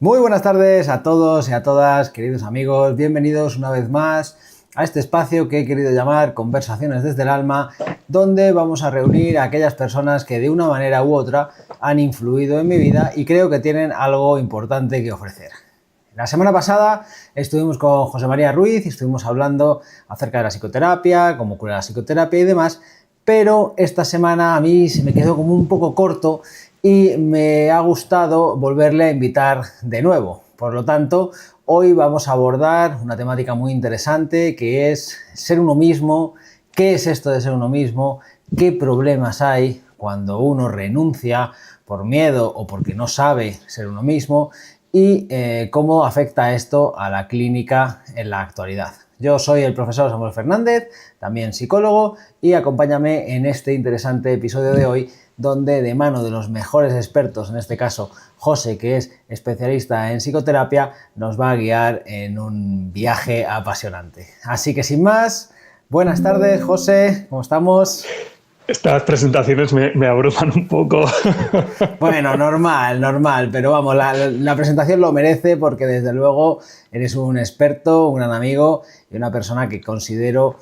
Muy buenas tardes a todos y a todas, queridos amigos. Bienvenidos una vez más a este espacio que he querido llamar Conversaciones desde el Alma, donde vamos a reunir a aquellas personas que de una manera u otra han influido en mi vida y creo que tienen algo importante que ofrecer. La semana pasada estuvimos con José María Ruiz y estuvimos hablando acerca de la psicoterapia, cómo cura la psicoterapia y demás, pero esta semana a mí se me quedó como un poco corto y me ha gustado volverle a invitar de nuevo. Por lo tanto, hoy vamos a abordar una temática muy interesante que es ser uno mismo, qué es esto de ser uno mismo, qué problemas hay cuando uno renuncia por miedo o porque no sabe ser uno mismo y cómo afecta esto a la clínica en la actualidad. Yo soy el profesor Samuel Fernández, también psicólogo, y acompáñame en este interesante episodio de hoy, donde de mano de los mejores expertos, en este caso José, que es especialista en psicoterapia, nos va a guiar en un viaje apasionante. Así que sin más, buenas tardes, José, ¿cómo estamos? Estas presentaciones me abruman un poco. Bueno, normal, pero vamos, la presentación lo merece porque desde luego eres un experto, un gran amigo y una persona que considero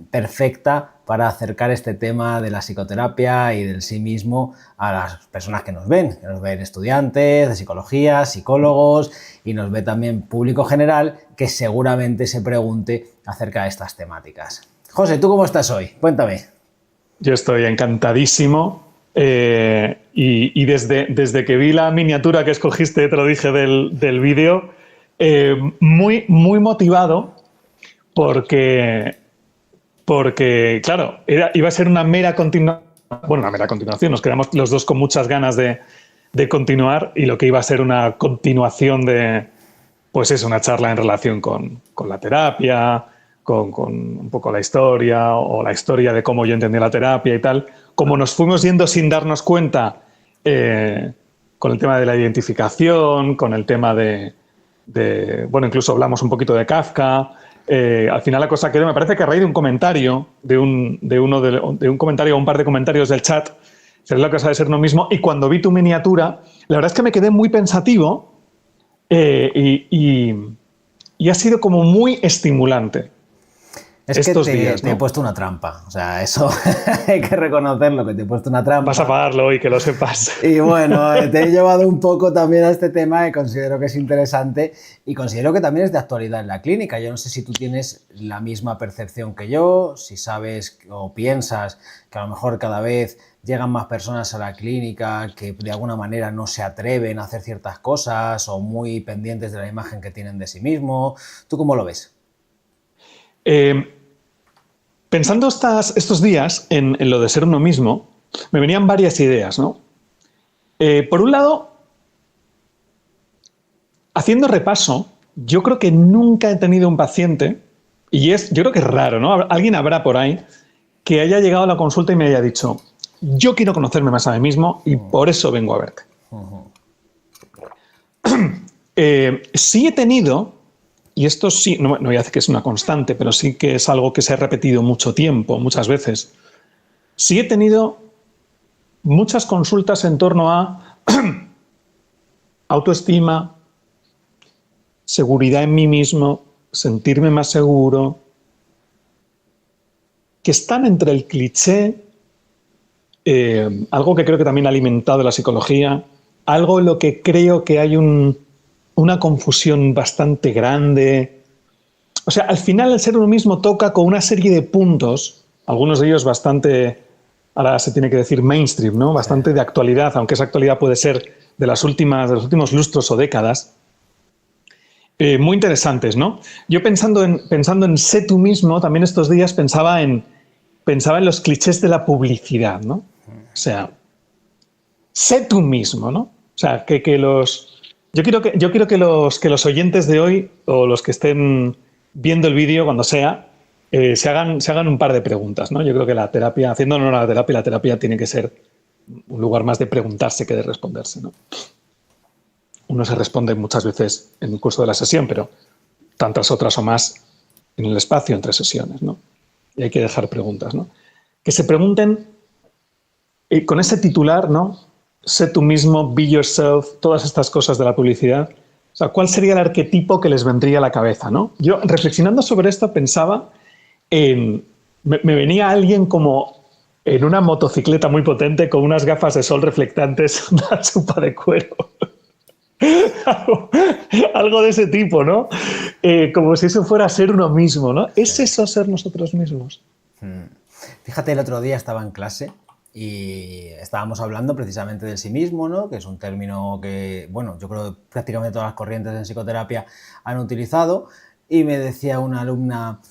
perfecta para acercar este tema de la psicoterapia y del sí mismo a las personas que nos ven estudiantes de psicología, psicólogos y nos ve también público general que seguramente se pregunte acerca de estas temáticas. José, ¿tú cómo estás hoy? Cuéntame. Yo estoy encantadísimo y desde que vi la miniatura que escogiste, te lo dije, del vídeo, muy motivado porque claro, iba a ser una mera continuación, bueno, una mera continuación, nos quedamos los dos con muchas ganas de continuar y lo que iba a ser una continuación de, pues es una charla en relación con la terapia, con un poco la historia o la historia de cómo yo entendí la terapia y tal, como nos fuimos yendo sin darnos cuenta con el tema de la identificación, con el tema bueno, incluso hablamos un poquito de Kafka. Al final la cosa quedó, me parece que a raíz de un comentario, de un comentario o un par de comentarios del chat, es la cosa de ser uno mismo, y cuando vi tu miniatura, la verdad es que me quedé muy pensativo y ha sido como muy estimulante. Es estos que días, ¿no? Te he puesto una trampa, o sea, eso hay que reconocerlo, que te he puesto una trampa. Vas a pagarlo hoy, que lo sepas. Y bueno, te he llevado un poco también a este tema que considero que es interesante y considero que también es de actualidad en la clínica. Yo no sé si tú tienes la misma percepción que yo, si sabes o piensas que a lo mejor cada vez llegan más personas a la clínica que de alguna manera no se atreven a hacer ciertas cosas o muy pendientes de la imagen que tienen de sí mismo. ¿Tú cómo lo ves? Pensando estos días en lo de ser uno mismo, me venían varias ideas, ¿no? Por un lado, haciendo repaso, yo creo que nunca he tenido un paciente, yo creo que es raro, ¿no? Alguien habrá por ahí que haya llegado a la consulta y me haya dicho, yo quiero conocerme más a mí mismo y por eso vengo a verte. Sí he tenido, y esto sí, no voy a decir que es una constante, pero sí que es algo que se ha repetido mucho tiempo, muchas veces. Sí he tenido muchas consultas en torno a autoestima, seguridad en mí mismo, sentirme más seguro, que están entre el cliché, algo que creo que también ha alimentado la psicología, algo en lo que creo que hay una confusión bastante grande. O sea, al final el ser uno mismo toca con una serie de puntos, algunos de ellos bastante, ahora se tiene que decir mainstream, ¿no? Bastante de actualidad, aunque esa actualidad puede ser de los últimos lustros o décadas, muy interesantes, ¿no? Yo pensando en sé tú mismo, también estos días pensaba en los clichés de la publicidad, ¿no? O sea, sé tú mismo, ¿no? O sea, yo quiero que los oyentes de hoy o los que estén viendo el vídeo cuando sea, se hagan un par de preguntas, ¿no? Yo creo que la terapia, haciendo honor a la terapia tiene que ser un lugar más de preguntarse que de responderse, ¿no? Uno se responde muchas veces en el curso de la sesión, pero tantas otras o más en el espacio entre sesiones, ¿no? Y hay que dejar preguntas, ¿no? Que se pregunten con ese titular, ¿no? Sé tú mismo, be yourself, todas estas cosas de la publicidad, O sea, ¿cuál sería el arquetipo que les vendría a la cabeza, ¿no? Yo, reflexionando sobre esto, pensaba en... Me venía alguien como en una motocicleta muy potente con unas gafas de sol reflectantes, una chupa de cuero. Algo de ese tipo, ¿no? Como si eso fuera ser uno mismo, ¿no? ¿Es eso ser nosotros mismos? Fíjate, el otro día estaba en clase y estábamos hablando precisamente del sí mismo, ¿no? Que es un término que, bueno, yo creo que prácticamente todas las corrientes en psicoterapia han utilizado, y me decía una alumna...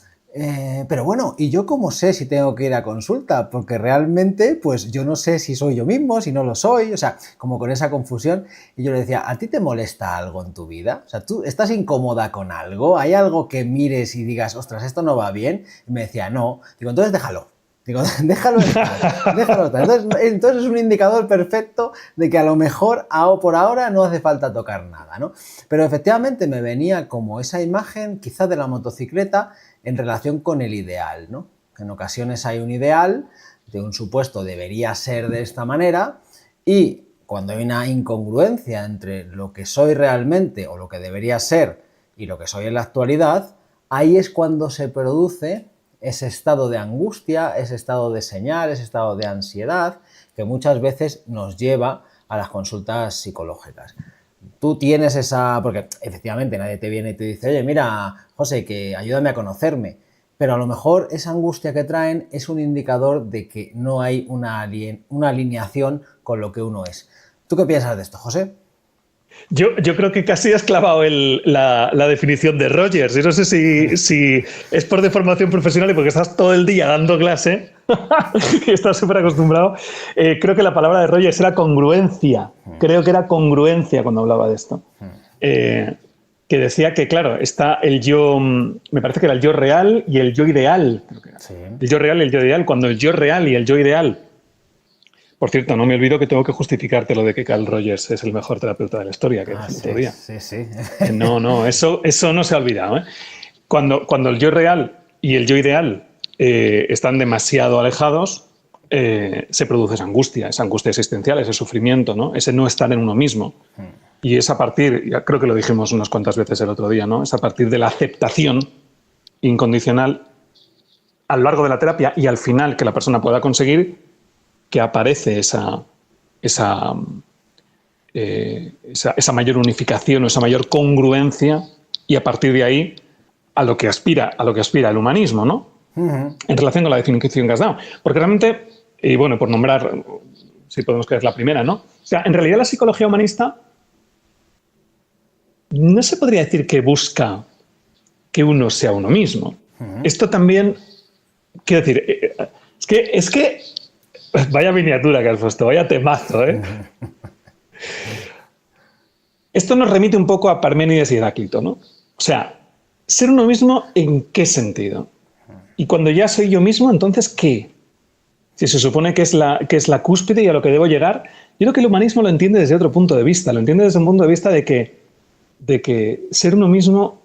pero bueno, ¿y yo cómo sé si tengo que ir a consulta? Porque realmente, pues yo no sé si soy yo mismo, si no lo soy, o sea, como con esa confusión. Y yo le decía, ¿a ti te molesta algo en tu vida? O sea, ¿tú estás incómoda con algo? ¿Hay algo que mires y digas, ostras, esto no va bien? Y me decía, no. Digo, entonces déjalo. Digo, déjalo estar, déjalo estar. Entonces es un indicador perfecto de que a lo mejor por ahora no hace falta tocar nada, ¿no? Pero efectivamente me venía como esa imagen quizás de la motocicleta en relación con el ideal, ¿no? En ocasiones hay un ideal de un supuesto debería ser de esta manera, y cuando hay una incongruencia entre lo que soy realmente o lo que debería ser y lo que soy en la actualidad, ahí es cuando se produce ese estado de angustia, ese estado de señal, ese estado de ansiedad que muchas veces nos lleva a las consultas psicológicas. Tú tienes esa... porque efectivamente nadie te viene y te dice, oye, mira, José, que ayúdame a conocerme. Pero a lo mejor esa angustia que traen es un indicador de que no hay una alineación con lo que uno es. ¿Tú qué piensas de esto, José? Yo creo que casi has clavado la definición de Rogers. Yo no sé si es por deformación profesional y porque estás todo el día dando clase, que estás súper acostumbrado. Creo que la palabra de Rogers era congruencia. Creo que era congruencia cuando hablaba de esto. Que decía que, claro, está el yo, me parece que era el yo real y el yo ideal. Creo que era. Sí. El yo real y el yo ideal. Cuando el yo real y el yo ideal... Por cierto, no me olvido que tengo que justificarte lo de que Carl Rogers es el mejor terapeuta de la historia, que dije el otro día. Sí. No, eso no se ha olvidado, ¿eh? Cuando el yo real y el yo ideal están demasiado alejados, se produce esa angustia existencial, ese sufrimiento, ¿no? Ese no estar en uno mismo. Y es a partir, ya creo que lo dijimos unas cuantas veces el otro día, ¿no? Es a partir de la aceptación incondicional a lo largo de la terapia y al final que la persona pueda conseguir que aparece esa mayor unificación o esa mayor congruencia, y a partir de ahí a lo que aspira el humanismo, ¿no? En relación con la definición que has dado. Porque realmente, y bueno, por nombrar, si podemos creer la primera, ¿no? O sea, en realidad la psicología humanista no se podría decir que busca que uno sea uno mismo. Esto también, quiero decir, es que vaya miniatura que has puesto, vaya temazo, ¿eh? Esto nos remite un poco a Parménides y Heráclito, ¿no? O sea, ser uno mismo, ¿en qué sentido? Y cuando ya soy yo mismo, ¿entonces qué? Si se supone que es la cúspide y a lo que debo llegar, yo creo que el humanismo lo entiende desde otro punto de vista. Lo entiende desde un punto de vista de que ser uno mismo...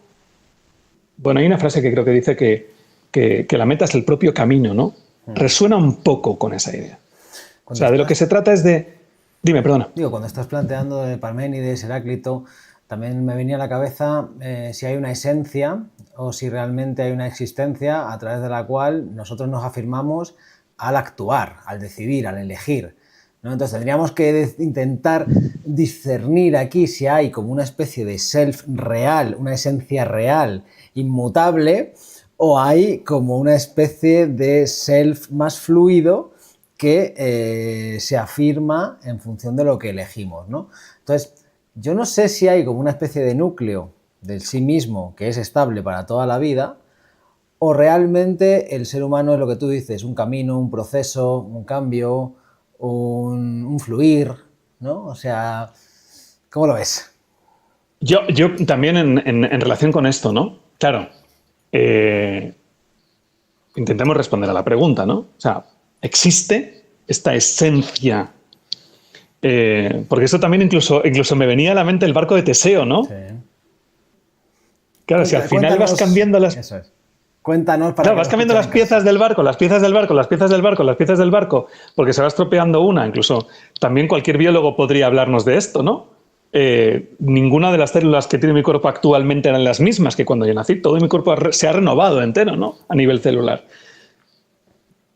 Bueno, hay una frase que creo que dice que la meta es el propio camino, ¿no? Resuena un poco con esa idea. O sea, de lo que se trata es de... Dime, perdona. Digo, cuando estás planteando de Parménides, Heráclito, también me venía a la cabeza si hay una esencia o si realmente hay una existencia a través de la cual nosotros nos afirmamos al actuar, al decidir, al elegir, ¿no? Entonces tendríamos que intentar discernir aquí si hay como una especie de self real, una esencia real, inmutable, o hay como una especie de self más fluido que se afirma en función de lo que elegimos, ¿no? Entonces, yo no sé si hay como una especie de núcleo del sí mismo que es estable para toda la vida, o realmente el ser humano es lo que tú dices, un camino, un proceso, un cambio, un fluir, ¿no? O sea, ¿cómo lo ves? Yo también en relación con esto, ¿no? Claro, intentemos responder a la pregunta, ¿no? O sea, ¿existe esta esencia? Porque eso también incluso me venía a la mente el barco de Teseo, ¿no? Sí. Claro, si al final vas cambiando las... Eso es. Cuéntanos para... Claro, vas cambiando las piezas del barco, porque se va estropeando una. Incluso también cualquier biólogo podría hablarnos de esto, ¿no? ninguna de las células que tiene mi cuerpo actualmente eran las mismas que cuando yo nací. Todo mi cuerpo se ha renovado entero, ¿no? A nivel celular.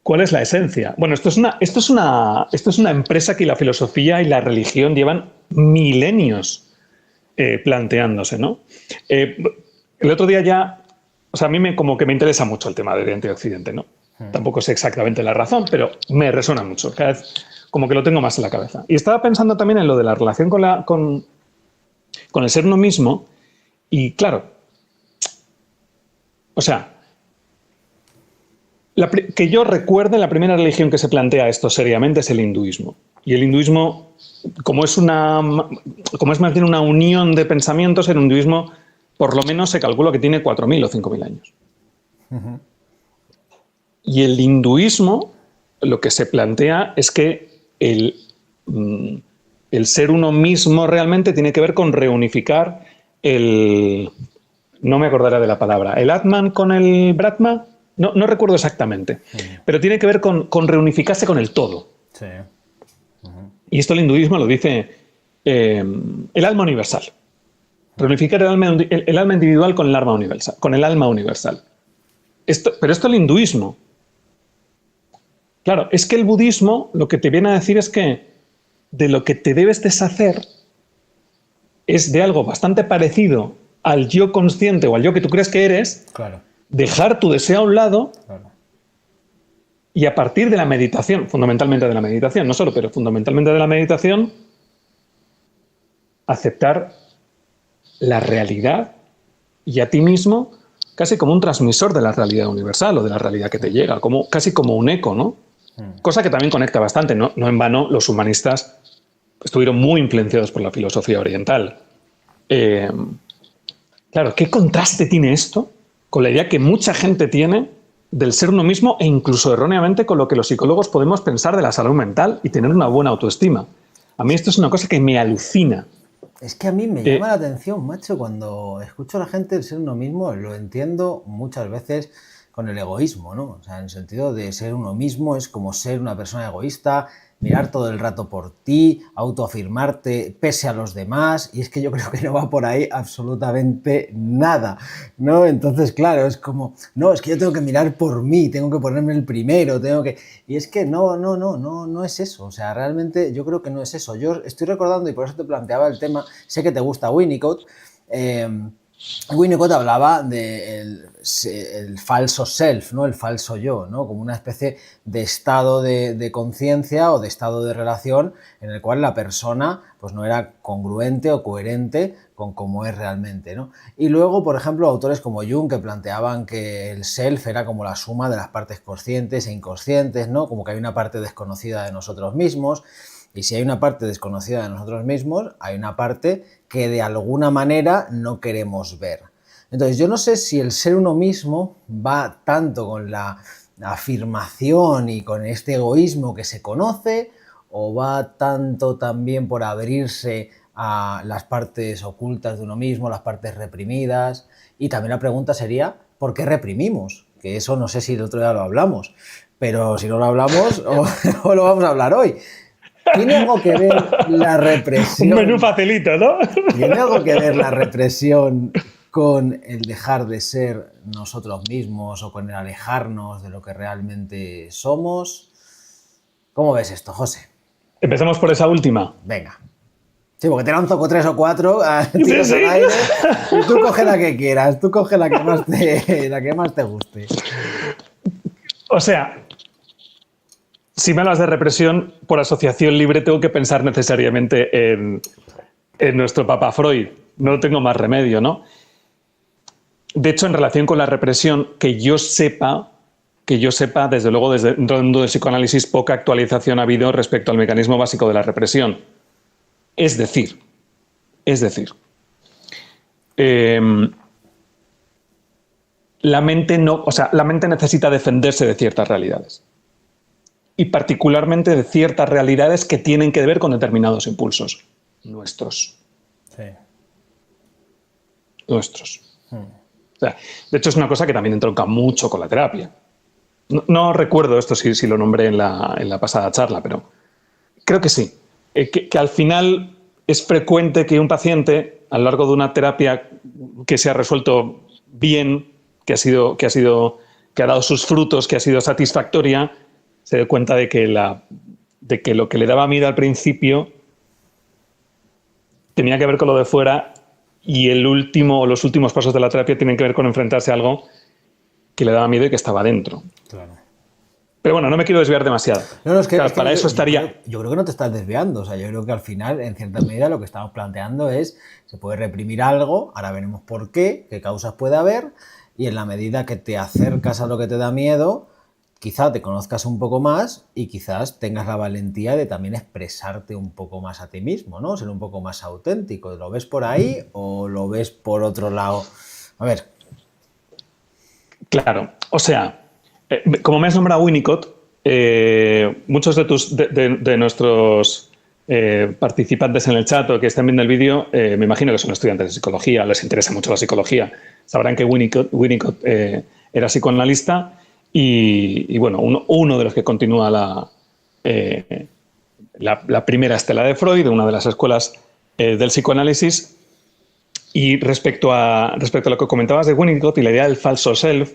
¿Cuál es la esencia? Bueno, esto es una empresa que la filosofía y la religión llevan milenios planteándose, ¿no? El otro día ya, o sea, a mí como que me interesa mucho el tema de Oriente y Occidente, ¿no? Tampoco sé exactamente la razón, pero me resuena mucho. Cada vez como que lo tengo más en la cabeza. Y estaba pensando también en lo de la relación con el ser uno mismo. Y claro, o sea, que yo recuerde, la primera religión que se plantea esto seriamente es el hinduismo. Y el hinduismo, como es más bien una unión de pensamientos, el hinduismo por lo menos se calcula que tiene 4.000 o 5.000 años. Uh-huh. Y el hinduismo lo que se plantea es que el ser uno mismo realmente tiene que ver con reunificar no me acordaré de la palabra, el Atman con el Brahma. No recuerdo exactamente, pero tiene que ver con reunificarse con el todo. Sí. Uh-huh. Y esto el hinduismo lo dice el alma universal. Reunificar el alma individual con el alma universal. Pero esto el hinduismo. Claro, es que el budismo lo que te viene a decir es que de lo que te debes deshacer es de algo bastante parecido al yo consciente o al yo que tú crees que eres. Claro. Dejar tu deseo a un lado, claro, y a partir de la meditación, fundamentalmente de la meditación, no solo, pero fundamentalmente de la meditación, aceptar la realidad y a ti mismo casi como un transmisor de la realidad universal o de la realidad que te llega, casi como un eco, ¿no? Cosa que también conecta bastante, ¿no? No en vano los humanistas estuvieron muy influenciados por la filosofía oriental. Claro, ¿qué contraste tiene esto con la idea que mucha gente tiene del ser uno mismo e incluso erróneamente con lo que los psicólogos podemos pensar de la salud mental y tener una buena autoestima? A mí esto es una cosa que me alucina. Es que a mí me llama la atención, macho, cuando escucho a la gente el ser uno mismo, lo entiendo muchas veces con el egoísmo, ¿no? O sea, en el sentido de ser uno mismo es como ser una persona egoísta, mirar todo el rato por ti, autoafirmarte pese a los demás, y es que yo creo que no va por ahí absolutamente nada, ¿no? Entonces, claro, es como, no, es que yo tengo que mirar por mí, tengo que ponerme el primero, y es que no es eso, o sea, realmente yo creo que no es eso. Yo estoy recordando, y por eso te planteaba el tema, sé que te gusta Winnicott, Winnicott hablaba del el falso self, ¿no? El falso yo, ¿no? Como una especie de estado de conciencia o de estado de relación en el cual la persona pues, no era congruente o coherente con cómo es realmente, ¿no? Y luego, por ejemplo, autores como Jung que planteaban que el self era como la suma de las partes conscientes e inconscientes, ¿no? Como que hay una parte desconocida de nosotros mismos. Y si hay una parte desconocida de nosotros mismos, hay una parte que de alguna manera no queremos ver. Entonces, yo no sé si el ser uno mismo va tanto con la afirmación y con este egoísmo que se conoce, o va tanto también por abrirse a las partes ocultas de uno mismo, las partes reprimidas. Y también la pregunta sería, ¿por qué reprimimos? Que eso no sé si el otro día lo hablamos, pero si no lo hablamos, o lo vamos a hablar hoy. ¿Tiene algo que ver la represión? Un menú facilito, ¿no? ¿Tiene algo que ver la represión con el dejar de ser nosotros mismos o con el alejarnos de lo que realmente somos? ¿Cómo ves esto, José? Empecemos por esa última. Venga. Sí, porque te lanzo con 3 o 4 tiros al aire y tú coge la que quieras, tú coge la que más te guste. O sea, si me hablas de represión, por asociación libre tengo que pensar necesariamente en nuestro papá Freud. No tengo más remedio, ¿no? De hecho, en relación con la represión, que yo sepa, desde luego, desde dentro del mundo del psicoanálisis, poca actualización ha habido respecto al mecanismo básico de la represión. Es decir, la mente necesita defenderse de ciertas realidades. Y particularmente de ciertas realidades que tienen que ver con determinados impulsos nuestros. Sí. Nuestros. O sea, de hecho, es una cosa que también entronca mucho con la terapia. No recuerdo esto si lo nombré en la pasada charla, pero creo que sí. Que al final es frecuente que un paciente, a lo largo de una terapia que se ha resuelto bien, que ha dado sus frutos, que ha sido satisfactoria, se dé cuenta de que lo que le daba miedo al principio tenía que ver con lo de fuera y los últimos pasos de la terapia tienen que ver con enfrentarse a algo que le daba miedo y que estaba dentro. Claro. Pero bueno, no me quiero desviar demasiado. No, es que, claro, para eso estaría... Yo creo que no te estás desviando. O sea, yo creo que al final, en cierta medida, lo que estamos planteando es, se puede reprimir algo, ahora veremos por qué causas puede haber, y en la medida que te acercas a lo que te da miedo, quizá te conozcas un poco más y quizás tengas la valentía de también expresarte un poco más a ti mismo, ¿no? Ser un poco más auténtico. ¿Lo ves por ahí o lo ves por otro lado? A ver. Claro, o sea, como me has nombrado Winnicott, muchos de nuestros participantes en el chat o que están viendo el vídeo, me imagino que son estudiantes de psicología, les interesa mucho la psicología. Sabrán que Winnicott era psicoanalista y bueno, uno de los que continúa la primera estela de Freud, una de las escuelas del psicoanálisis. Y respecto a lo que comentabas de Winnicott y la idea del falso self,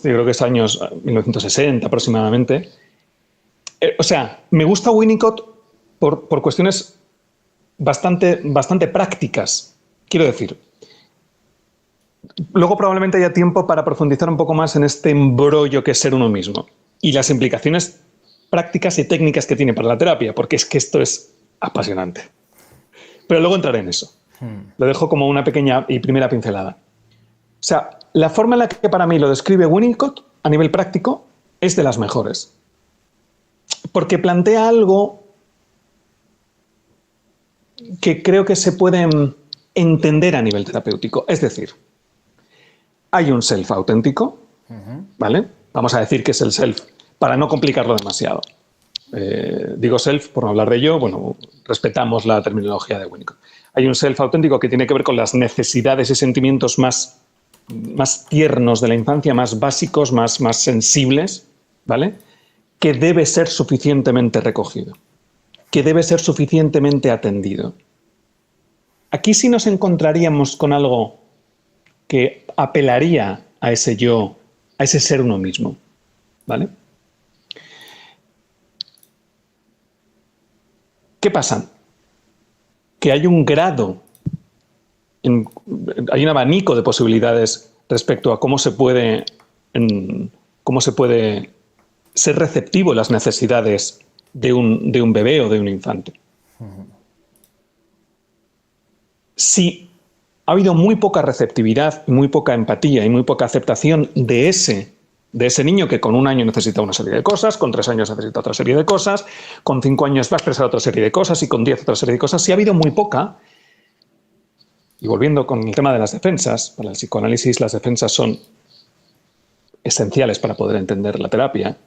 yo creo que es años 1960 aproximadamente. O sea, me gusta Winnicott por cuestiones bastante prácticas. Quiero decir, luego probablemente haya tiempo para profundizar un poco más en este embrollo que es ser uno mismo y las implicaciones prácticas y técnicas que tiene para la terapia, porque es que esto es apasionante. Pero luego entraré en eso. Lo dejo como una pequeña y primera pincelada. O sea, la forma en la que para mí lo describe Winnicott a nivel práctico es de las mejores. Porque plantea algo que creo que se puede entender a nivel terapéutico. Es decir, hay un self auténtico, ¿vale? Vamos a decir que es el self, para no complicarlo demasiado. Digo self por no hablar de ello, bueno, respetamos la terminología de Winnicott. Hay un self auténtico que tiene que ver con las necesidades y sentimientos más tiernos de la infancia, más básicos, más sensibles, ¿vale? Que debe ser suficientemente recogido, que debe ser suficientemente atendido. Aquí sí nos encontraríamos con algo que apelaría a ese yo, a ese ser uno mismo, ¿vale? ¿Qué pasa? Que hay un grado, hay un abanico de posibilidades respecto a cómo se puede ser receptivo a las necesidades de un bebé o de un infante. Si ha habido muy poca receptividad, muy poca empatía y muy poca aceptación de ese niño que con 1 año necesita una serie de cosas, con 3 años necesita otra serie de cosas, con 5 años va a expresar otra serie de cosas y con 10 otra serie de cosas, si ha habido muy poca, y volviendo con el tema de las defensas, para el psicoanálisis las defensas son esenciales para poder entender la terapia,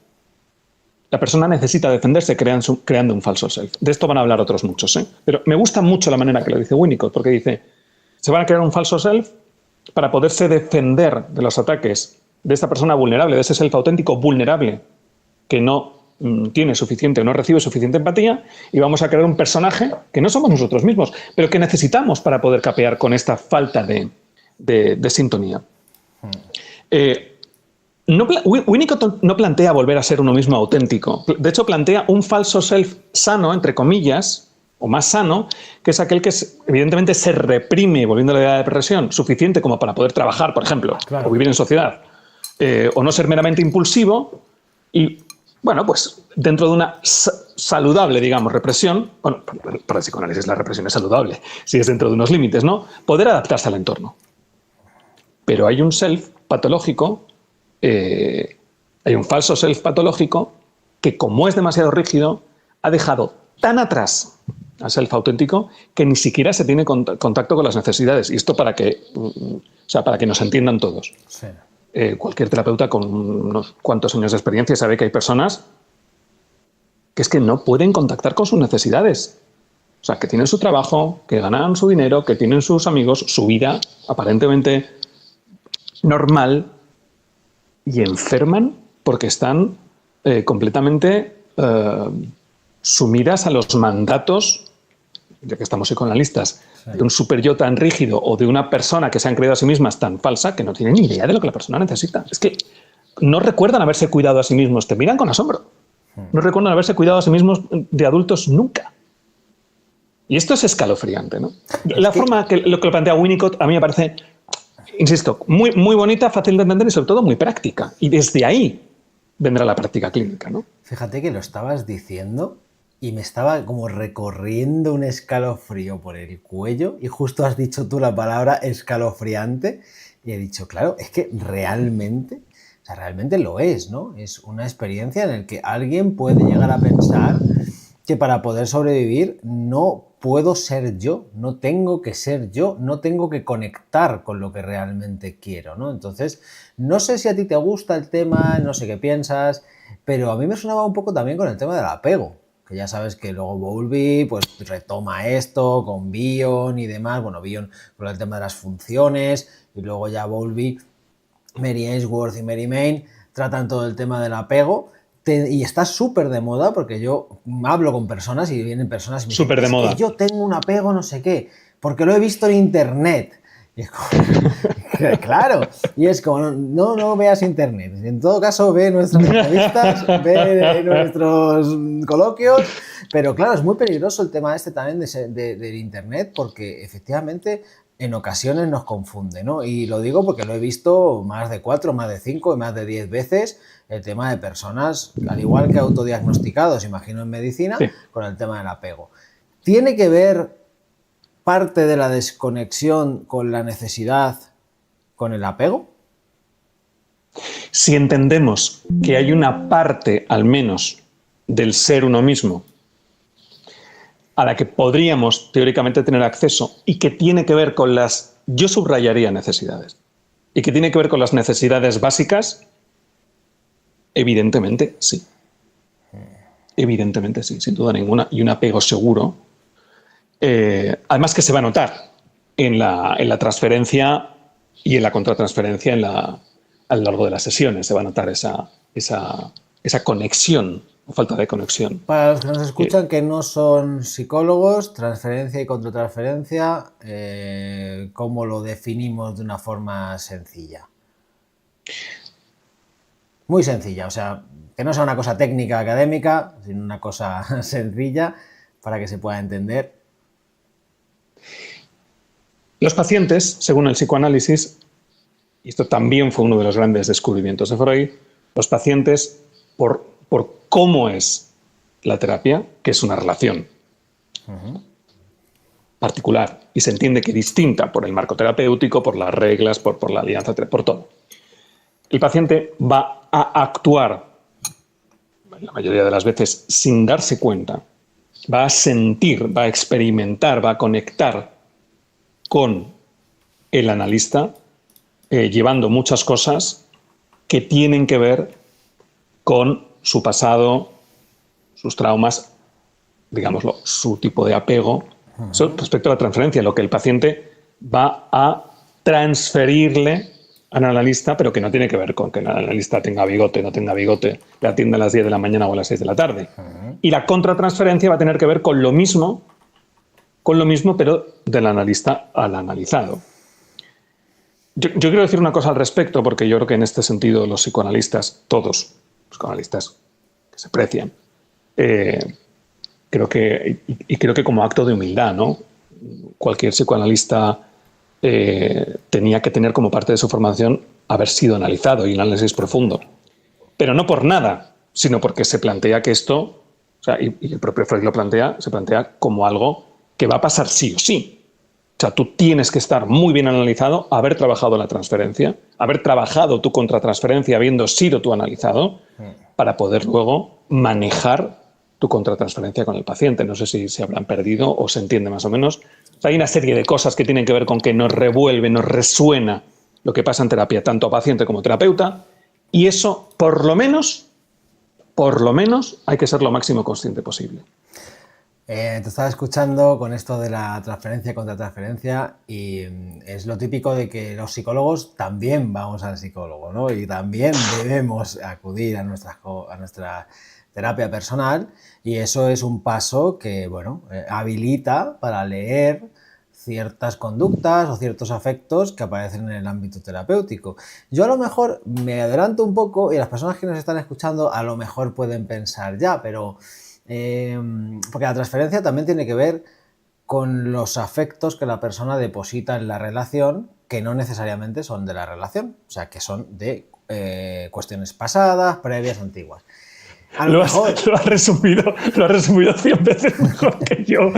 la persona necesita defenderse creando un falso self. De esto van a hablar otros muchos, ¿eh? Pero me gusta mucho la manera que lo dice Winnicott, porque dice, se van a crear un falso self para poderse defender de los ataques de esta persona vulnerable, de ese self auténtico vulnerable, que no tiene suficiente o no recibe suficiente empatía, y vamos a crear un personaje que no somos nosotros mismos, pero que necesitamos para poder capear con esta falta de sintonía. Winnicott no plantea volver a ser uno mismo auténtico. De hecho, plantea un falso self sano, entre comillas, o más sano, que es aquel que evidentemente se reprime, volviendo a la idea de depresión, suficiente como para poder trabajar, por ejemplo, claro, o vivir en sociedad, o no ser meramente impulsivo y, bueno, pues dentro de una saludable, digamos, represión, bueno, para el psicoanálisis la represión es saludable, si es dentro de unos límites, ¿no? Poder adaptarse al entorno. Pero hay un self patológico, hay un falso self patológico que, como es demasiado rígido, ha dejado tan atrás al self auténtico que ni siquiera se tiene contacto con las necesidades. Y esto para que nos entiendan todos. Sí. Cualquier terapeuta con unos cuantos años de experiencia sabe que hay personas que es que no pueden contactar con sus necesidades. O sea, que tienen su trabajo, que ganan su dinero, que tienen sus amigos, su vida aparentemente normal, y enferman porque están completamente sumidas a los mandatos ya que estamos psicoanalistas, de un super yo tan rígido o de una persona que se han creído a sí mismas tan falsa que no tienen ni idea de lo que la persona necesita. Es que no recuerdan haberse cuidado a sí mismos, te miran con asombro. No recuerdan haberse cuidado a sí mismos de adultos nunca. Y esto es escalofriante, ¿no? La forma que lo plantea Winnicott a mí me parece, insisto, muy, muy bonita, fácil de entender y sobre todo muy práctica. Y desde ahí vendrá la práctica clínica, ¿no? Fíjate que lo estabas diciendo y me estaba como recorriendo un escalofrío por el cuello y justo has dicho tú la palabra escalofriante y he dicho, claro, es que realmente, o sea, realmente lo es, ¿no? Es una experiencia en la que alguien puede llegar a pensar que para poder sobrevivir no puedo ser yo, no tengo que ser yo, no tengo que conectar con lo que realmente quiero, ¿no? Entonces, no sé si a ti te gusta el tema, no sé qué piensas, pero a mí me sonaba un poco también con el tema del apego, que ya sabes que luego Bowlby pues retoma esto con Bion y demás, bueno, Bion con el tema de las funciones, y luego ya Bowlby, Mary Ainsworth y Mary Main tratan todo el tema del apego, y está súper de moda porque yo hablo con personas y vienen personas y me dicen, Súper de es moda. que yo tengo un apego no sé qué, porque lo he visto en internet. Y es como, claro, y es como, no veas internet, en todo caso ve nuestras entrevistas, ve nuestros coloquios, pero claro, es muy peligroso el tema este también del internet porque efectivamente en ocasiones nos confunde, ¿no? Y lo digo porque lo he visto más de 4, más de 5 y más de 10 veces el tema de personas, al igual que autodiagnosticados, imagino en medicina, sí, con el tema del apego. ¿Tiene que ver parte de la desconexión con la necesidad, con el apego? Si entendemos que hay una parte, al menos, del ser uno mismo a la que podríamos teóricamente tener acceso y que tiene que ver con las, yo subrayaría necesidades, y que tiene que ver con las necesidades básicas, evidentemente sí. Evidentemente sí, sin duda ninguna. Y un apego seguro, además que se va a notar en la transferencia y en la contratransferencia a lo largo de las sesiones. Se va a notar esa conexión o falta de conexión. Para los que nos escuchan que no son psicólogos, transferencia y contratransferencia, ¿cómo lo definimos de una forma sencilla? Muy sencilla, o sea, que no sea una cosa técnica académica, sino una cosa sencilla para que se pueda entender. Los pacientes, según el psicoanálisis, y esto también fue uno de los grandes descubrimientos de Freud, los pacientes, por cómo es la terapia, que es una relación particular, y se entiende que distinta por el marco terapéutico, por las reglas, por la alianza, por todo. El paciente va a actuar, la mayoría de las veces, sin darse cuenta, va a sentir, va a experimentar, va a conectar con el analista, llevando muchas cosas que tienen que ver con su pasado, sus traumas, digámoslo, su tipo de apego. Eso respecto a la transferencia, lo que el paciente va a transferirle al analista, pero que no tiene que ver con que el analista tenga bigote, no tenga bigote, le atienda a las 10 de la mañana o a las 6 de la tarde. Y la contratransferencia va a tener que ver con lo mismo, pero del analista al analizado. Yo quiero decir una cosa al respecto, porque yo creo que en este sentido los psicoanalistas, todos los psicoanalistas que se precian, creo que como acto de humildad, ¿no? Cualquier psicoanalista tenía que tener como parte de su formación haber sido analizado y un análisis profundo. Pero no por nada, sino porque se plantea que esto, o sea, y el propio Freud lo plantea, se plantea como algo que va a pasar sí o sí. O sea, tú tienes que estar muy bien analizado, haber trabajado la transferencia, haber trabajado tu contratransferencia habiendo sido tú analizado, para poder luego manejar tu contratransferencia con el paciente. No sé si se habrán perdido o se entiende más o menos. O sea, hay una serie de cosas que tienen que ver con que nos revuelve, nos resuena lo que pasa en terapia, tanto a paciente como terapeuta, y eso, por lo menos, hay que ser lo máximo consciente posible. Te estaba escuchando con esto de la transferencia contra transferencia y es lo típico de que los psicólogos también vamos al psicólogo, ¿no? Y también debemos acudir a nuestra terapia personal, y eso es un paso que, bueno, habilita para leer ciertas conductas o ciertos afectos que aparecen en el ámbito terapéutico. Yo a lo mejor me adelanto un poco y las personas que nos están escuchando a lo mejor pueden pensar ya, pero porque la transferencia también tiene que ver con los afectos que la persona deposita en la relación, que no necesariamente son de la relación, o sea, que son de cuestiones pasadas, previas, antiguas. Lo has resumido 100 veces mejor que yo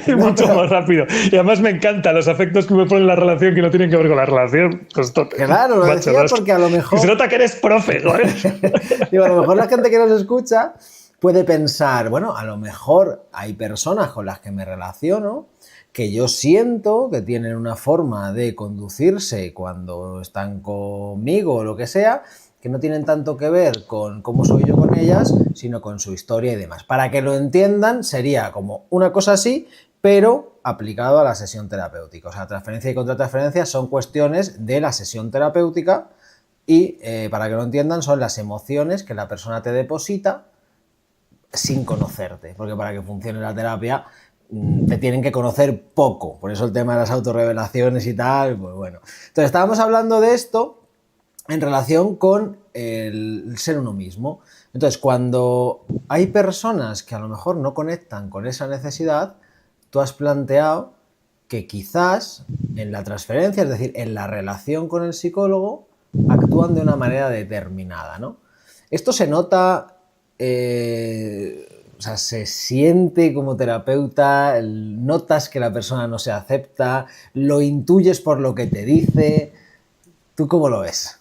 y mucho más rápido. Y además me encantan los afectos que me ponen en la relación que no tienen que ver con la relación. Claro, lo decía porque a lo mejor... Se nota que eres profe, ¿eh? Digo, a lo mejor la gente que nos escucha puede pensar, bueno, a lo mejor hay personas con las que me relaciono que yo siento que tienen una forma de conducirse cuando están conmigo o lo que sea, que no tienen tanto que ver con cómo soy yo con ellas, sino con su historia y demás. Para que lo entiendan, sería como una cosa así, pero aplicado a la sesión terapéutica. O sea, transferencia y contratransferencia son cuestiones de la sesión terapéutica y, para que lo entiendan, son las emociones que la persona te deposita sin conocerte. Porque para que funcione la terapia te tienen que conocer poco. Por eso el tema de las autorrevelaciones y tal, pues bueno. Entonces, estábamos hablando de esto en relación con el ser uno mismo. Entonces, cuando hay personas que a lo mejor no conectan con esa necesidad, tú has planteado que quizás en la transferencia, es decir, en la relación con el psicólogo, actúan de una manera determinada, ¿no? Esto se nota, o sea, se siente como terapeuta, notas que la persona no se acepta, lo intuyes por lo que te dice. ¿Tú cómo lo ves?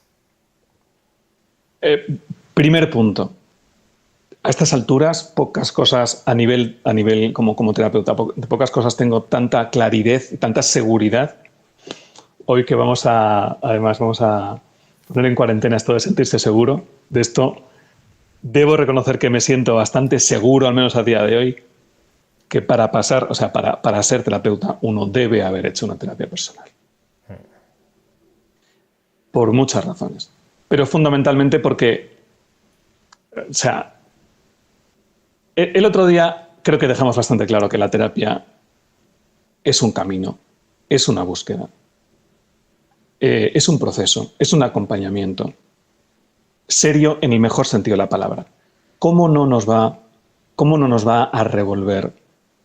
Primer punto. A estas alturas, pocas cosas a nivel como terapeuta, de pocas cosas tengo tanta claridad y tanta seguridad. Hoy que además vamos a poner en cuarentena esto de sentirse seguro, de esto debo reconocer que me siento bastante seguro, al menos a día de hoy, que para ser terapeuta uno debe haber hecho una terapia personal. Por muchas razones. Pero fundamentalmente porque, o sea, el otro día creo que dejamos bastante claro que la terapia es un camino, es una búsqueda, es un proceso, es un acompañamiento serio en el mejor sentido de la palabra. ¿Cómo no nos va a revolver?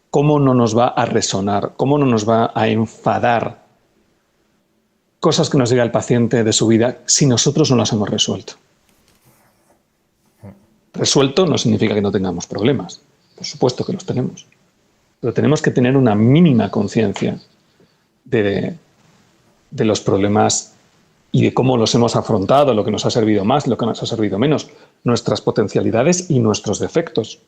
¿Cómo no nos va a resonar? ¿Cómo no nos va a enfadar cosas que nos diga el paciente de su vida si nosotros no las hemos resuelto? Resuelto no significa que no tengamos problemas. Por supuesto que los tenemos. Pero tenemos que tener una mínima conciencia de los problemas y de cómo los hemos afrontado, lo que nos ha servido más, lo que nos ha servido menos, nuestras potencialidades y nuestros defectos.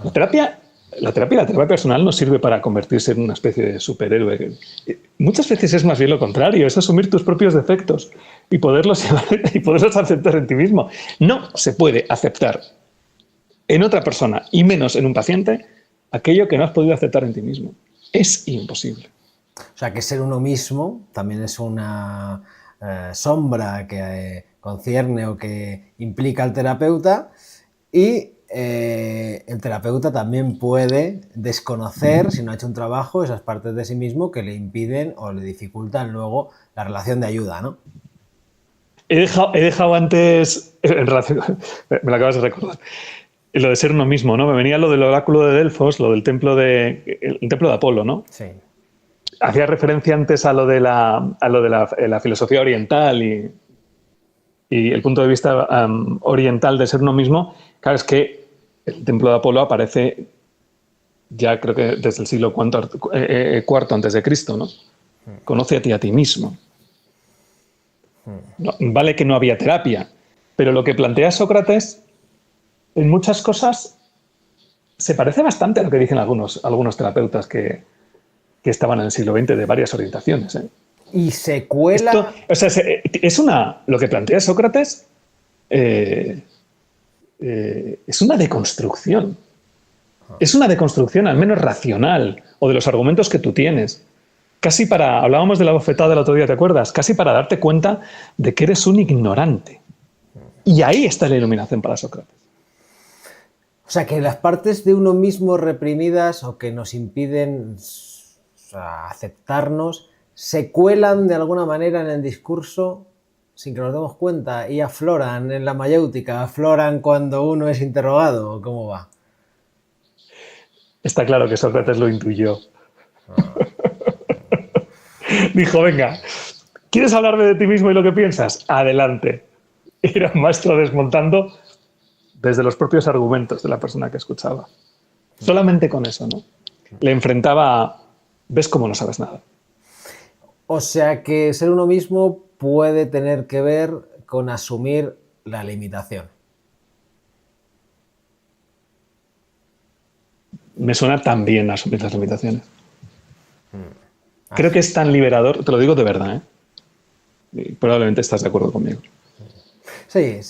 La terapia y la terapia personal no sirve para convertirse en una especie de superhéroe. Muchas veces es más bien lo contrario, es asumir tus propios defectos y poderlos aceptar en ti mismo. No se puede aceptar en otra persona, y menos en un paciente, aquello que no has podido aceptar en ti mismo. Es imposible. O sea, que ser uno mismo también es una sombra que concierne o que implica al terapeuta, y el terapeuta también puede desconocer, si no ha hecho un trabajo, esas partes de sí mismo que le impiden o le dificultan luego la relación de ayuda, ¿no? He dejado antes, en relación, me lo acabas de recordar, lo de ser uno mismo, ¿no? Me venía lo del oráculo de Delfos, lo del templo de Apolo, ¿no? Sí. Hacía referencia antes a lo de la filosofía oriental y el punto de vista oriental de ser uno mismo. Claro, es que el templo de Apolo aparece ya creo que desde el siglo IV antes de Cristo, ¿no? Conócete a ti mismo. No, vale que no había terapia, pero lo que plantea Sócrates en muchas cosas se parece bastante a lo que dicen algunos terapeutas que estaban en el siglo XX de varias orientaciones, ¿eh? Y se cuela... Lo que plantea Sócrates es una deconstrucción. Es una deconstrucción al menos racional o de los argumentos que tú tienes. Hablábamos de la bofetada del otro día, ¿te acuerdas? Casi para darte cuenta de que eres un ignorante. Y ahí está la iluminación para Sócrates. O sea, que las partes de uno mismo reprimidas o que nos impiden, o sea, aceptarnos, se cuelan de alguna manera en el discurso sin que nos demos cuenta y afloran en la mayéutica, afloran cuando uno es interrogado, ¿o cómo va? Está claro que Sócrates lo intuyó. Dijo, venga, ¿quieres hablarme de ti mismo y lo que piensas? Adelante. Era un maestro desmontando desde los propios argumentos de la persona que escuchaba. Solamente con eso, ¿no? Le enfrentaba a, ves cómo no sabes nada. O sea que ser uno mismo puede tener que ver con asumir la limitación. Me suena tan bien asumir las limitaciones. Creo que es tan liberador, te lo digo de verdad, ¿eh? Y probablemente estás de acuerdo conmigo. Sí,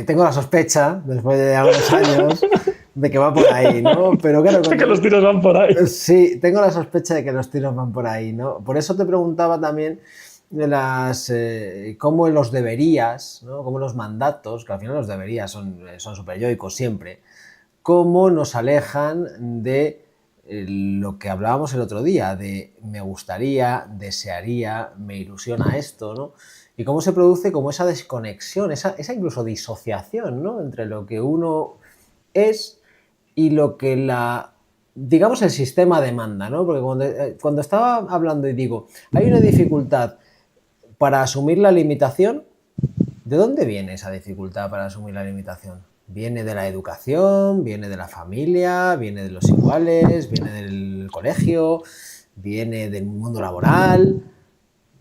tengo la sospecha, después de algunos años, de que va por ahí, ¿no? Pero claro, Que los tiros van por ahí. Sí, tengo la sospecha de que los tiros van por ahí, ¿no? Por eso te preguntaba también de cómo los deberías, ¿no? Cómo los mandatos, que al final los deberías son superyoicos siempre, cómo nos alejan de lo que hablábamos el otro día, de me gustaría, desearía, me ilusiona esto, ¿no? Y cómo se produce como esa desconexión, esa incluso disociación, ¿no? Entre lo que uno es y lo que digamos, el sistema demanda, ¿no? Porque cuando estaba hablando y digo, hay una dificultad para asumir la limitación, ¿de dónde viene esa dificultad para asumir la limitación? ¿Viene de la educación? ¿Viene de la familia? ¿Viene de los iguales? ¿Viene del colegio? ¿Viene del mundo laboral?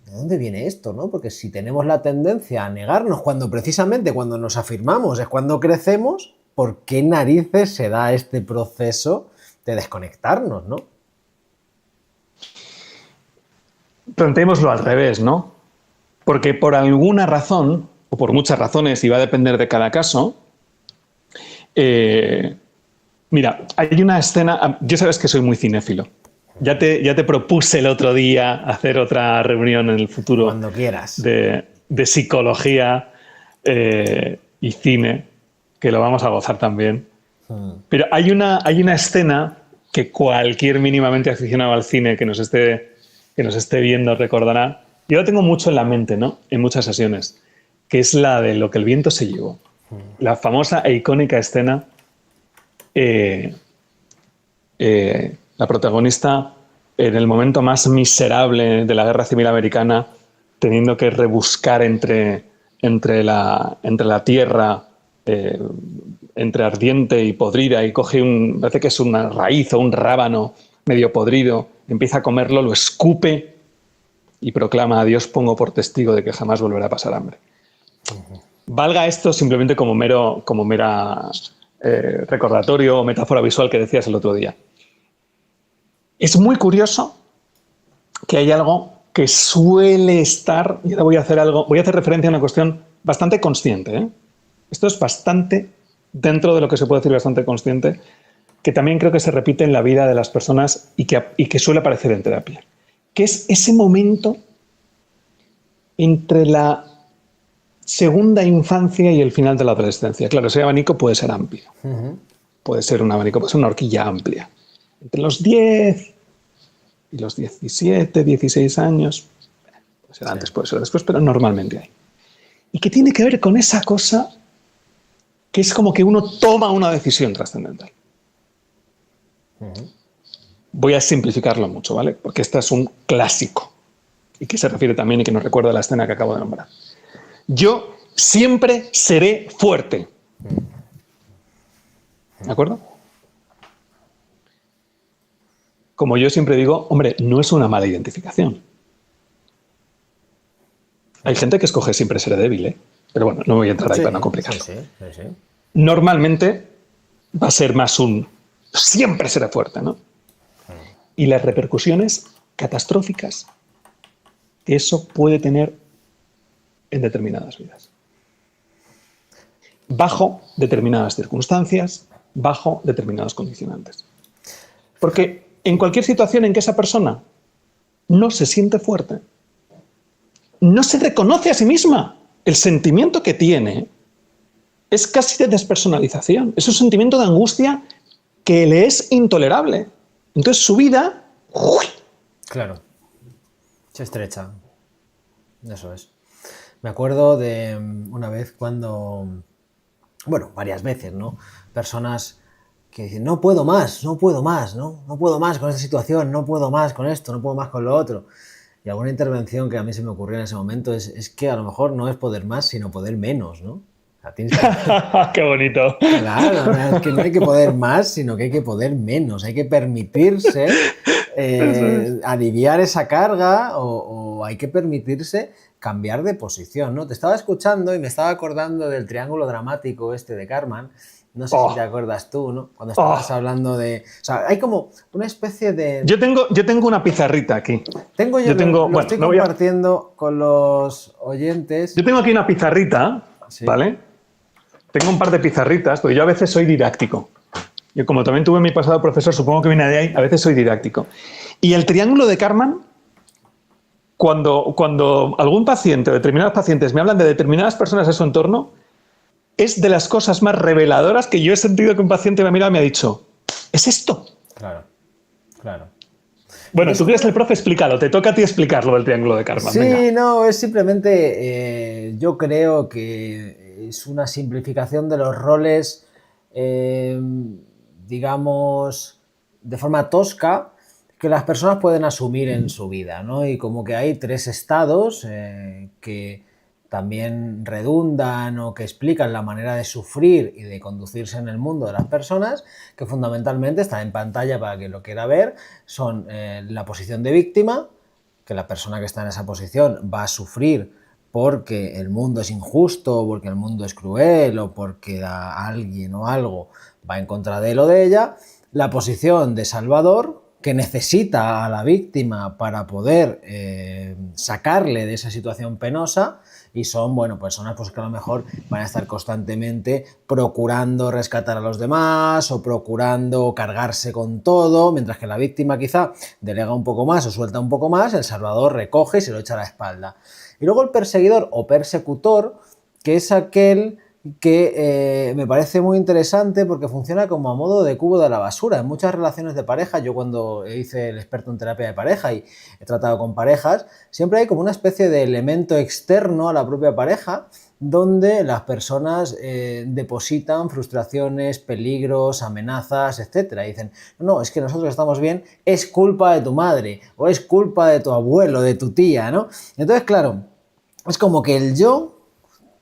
¿De dónde viene esto, no? Porque si tenemos la tendencia a negarnos precisamente cuando nos afirmamos es cuando crecemos, ¿por qué narices se da este proceso de desconectarnos, no? Planteémoslo al revés, ¿no? Porque por alguna razón, o por muchas razones, y va a depender de cada caso, mira, hay una escena, ya sabes que soy muy cinéfilo. Ya te propuse el otro día hacer otra reunión en el futuro. Cuando quieras. De psicología y cine, que lo vamos a gozar también. Pero hay una escena que cualquier mínimamente aficionado al cine que nos esté viendo recordará. Yo la tengo mucho en la mente, ¿no? En muchas sesiones, que es la de Lo que el viento se llevó. La famosa e icónica escena, la protagonista en el momento más miserable de la Guerra Civil Americana, teniendo que rebuscar entre la tierra, entre ardiente y podrida, y coge parece que es una raíz o un rábano medio podrido, empieza a comerlo, lo escupe y proclama: a Dios pongo por testigo de que jamás volverá a pasar hambre. Valga esto simplemente como mera recordatorio o metáfora visual que decías el otro día. Es muy curioso que hay algo que suele estar, y ahora voy a hacer referencia a una cuestión bastante consciente, ¿eh? Esto es bastante, dentro de lo que se puede decir bastante consciente, que también creo que se repite en la vida de las personas y que suele aparecer en terapia, que es ese momento entre la segunda infancia y el final de la adolescencia. Claro, ese abanico puede ser amplio. Puede ser un abanico, puede ser una horquilla amplia. Entre los 10 y los 17, 16 años, puede ser antes, puede ser después, pero normalmente hay. Y que tiene que ver con esa cosa que es como que uno toma una decisión trascendental. Voy a simplificarlo mucho, ¿vale? Porque este es un clásico y que se refiere también y que nos recuerda a la escena que acabo de nombrar. Yo siempre seré fuerte. ¿De acuerdo? Como yo siempre digo, hombre, no es una mala identificación. Hay gente que escoge siempre ser débil, ¿eh? Pero bueno, no voy a entrar ahí para no complicarlo. Sí. Normalmente va a ser más un siempre seré fuerte, ¿no? Y las repercusiones catastróficas que eso puede tener en determinadas vidas. Bajo determinadas circunstancias, bajo determinados condicionantes. Porque en cualquier situación en que esa persona no se siente fuerte, no se reconoce a sí misma, el sentimiento que tiene es casi de despersonalización. Es un sentimiento de angustia que le es intolerable. Entonces su vida... Claro. Se estrecha. Eso es. Me acuerdo de una vez cuando... Bueno, varias veces, ¿no? Personas que dicen, no puedo más, ¿no? No puedo más con esta situación, no puedo más con esto, no puedo más con lo otro. Y alguna intervención que a mí se me ocurrió en ese momento es que a lo mejor no es poder más, sino poder menos, ¿no? O sea, tienes que... ¡Qué bonito! Claro, es que no hay que poder más, sino que hay que poder menos. Hay que permitirse aliviar esa carga o hay que permitirse cambiar de posición, ¿no? Te estaba escuchando y me estaba acordando del triángulo dramático este de Karman. No sé si te acuerdas tú, ¿no? Cuando estabas hablando de... O sea, hay como una especie de... Yo tengo una pizarrita aquí. Lo estoy compartiendo con los oyentes. Yo tengo aquí una pizarrita, ¿sí? ¿Vale? Tengo un par de pizarritas, porque yo a veces soy didáctico. Yo, como también tuve mi pasado profesor, supongo que viene de ahí, a veces soy didáctico. Y el triángulo de Karman, cuando algún paciente o determinados pacientes me hablan de determinadas personas de su entorno, es de las cosas más reveladoras que yo he sentido que un paciente me ha mirado y me ha dicho, ¿es esto? Claro, claro. Bueno, tú que eres el profe, explícalo. Te toca a ti explicarlo del triángulo de Karman. Sí, venga. No, es simplemente, yo creo que es una simplificación de los roles, digamos, de forma tosca, que las personas pueden asumir en su vida, ¿no? Y como que hay tres estados que también redundan o que explican la manera de sufrir y de conducirse en el mundo de las personas, que fundamentalmente están en pantalla para quien lo quiera ver, son la posición de víctima, que la persona que está en esa posición va a sufrir porque el mundo es injusto, porque el mundo es cruel o porque alguien o algo va en contra de él o de ella. La posición de salvador, que necesita a la víctima para poder sacarle de esa situación penosa, y son, bueno, personas pues que a lo mejor van a estar constantemente procurando rescatar a los demás o procurando cargarse con todo, mientras que la víctima quizá delega un poco más o suelta un poco más, el salvador recoge y se lo echa a la espalda. Y luego el perseguidor o persecutor, que es aquel que me parece muy interesante porque funciona como a modo de cubo de la basura. En muchas relaciones de pareja, yo cuando hice el experto en terapia de pareja y he tratado con parejas, siempre hay como una especie de elemento externo a la propia pareja donde las personas depositan frustraciones, peligros, amenazas, etc. Y dicen, no, es que nosotros estamos bien, es culpa de tu madre o es culpa de tu abuelo, de tu tía, ¿no? Entonces, claro, es como que el yo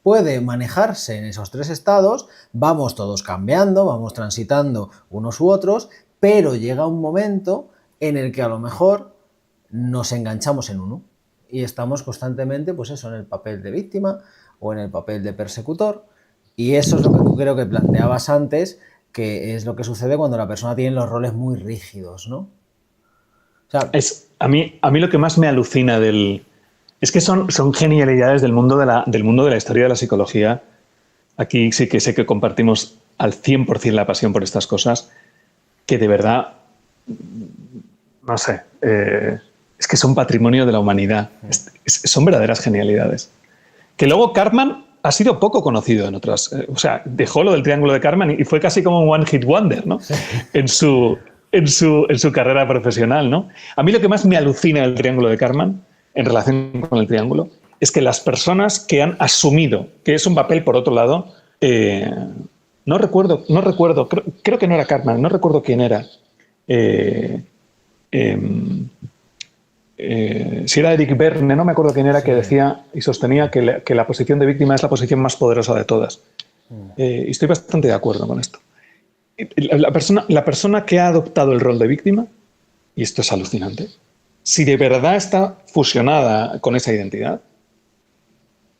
puede manejarse en esos tres estados, vamos todos cambiando, vamos transitando unos u otros, pero llega un momento en el que a lo mejor nos enganchamos en uno y estamos constantemente, pues eso, en el papel de víctima o en el papel de persecutor, y eso es lo que tú creo que planteabas antes, que es lo que sucede cuando la persona tiene los roles muy rígidos, ¿no? O sea, a mí lo que más me alucina es que son genialidades del mundo de la historia de la psicología. Aquí sí que sé que compartimos al 100% la pasión por estas cosas, que de verdad, no sé, es que son patrimonio de la humanidad. Son verdaderas genialidades. Que luego Karman ha sido poco conocido en otras... o sea, dejó lo del triángulo de Karman y fue casi como un one hit wonder, ¿no? Sí. En su carrera profesional, ¿no? A mí lo que más me alucina del triángulo de Karman, en relación con el triángulo, es que las personas que han asumido que es un papel por otro lado, no recuerdo, creo que no era Karman, no recuerdo quién era. Si era Eric Berne, no me acuerdo quién era, sí, que decía y sostenía que la posición de víctima es la posición más poderosa de todas. Y estoy bastante de acuerdo con esto. La persona que ha adoptado el rol de víctima, y esto es alucinante, si de verdad está fusionada con esa identidad,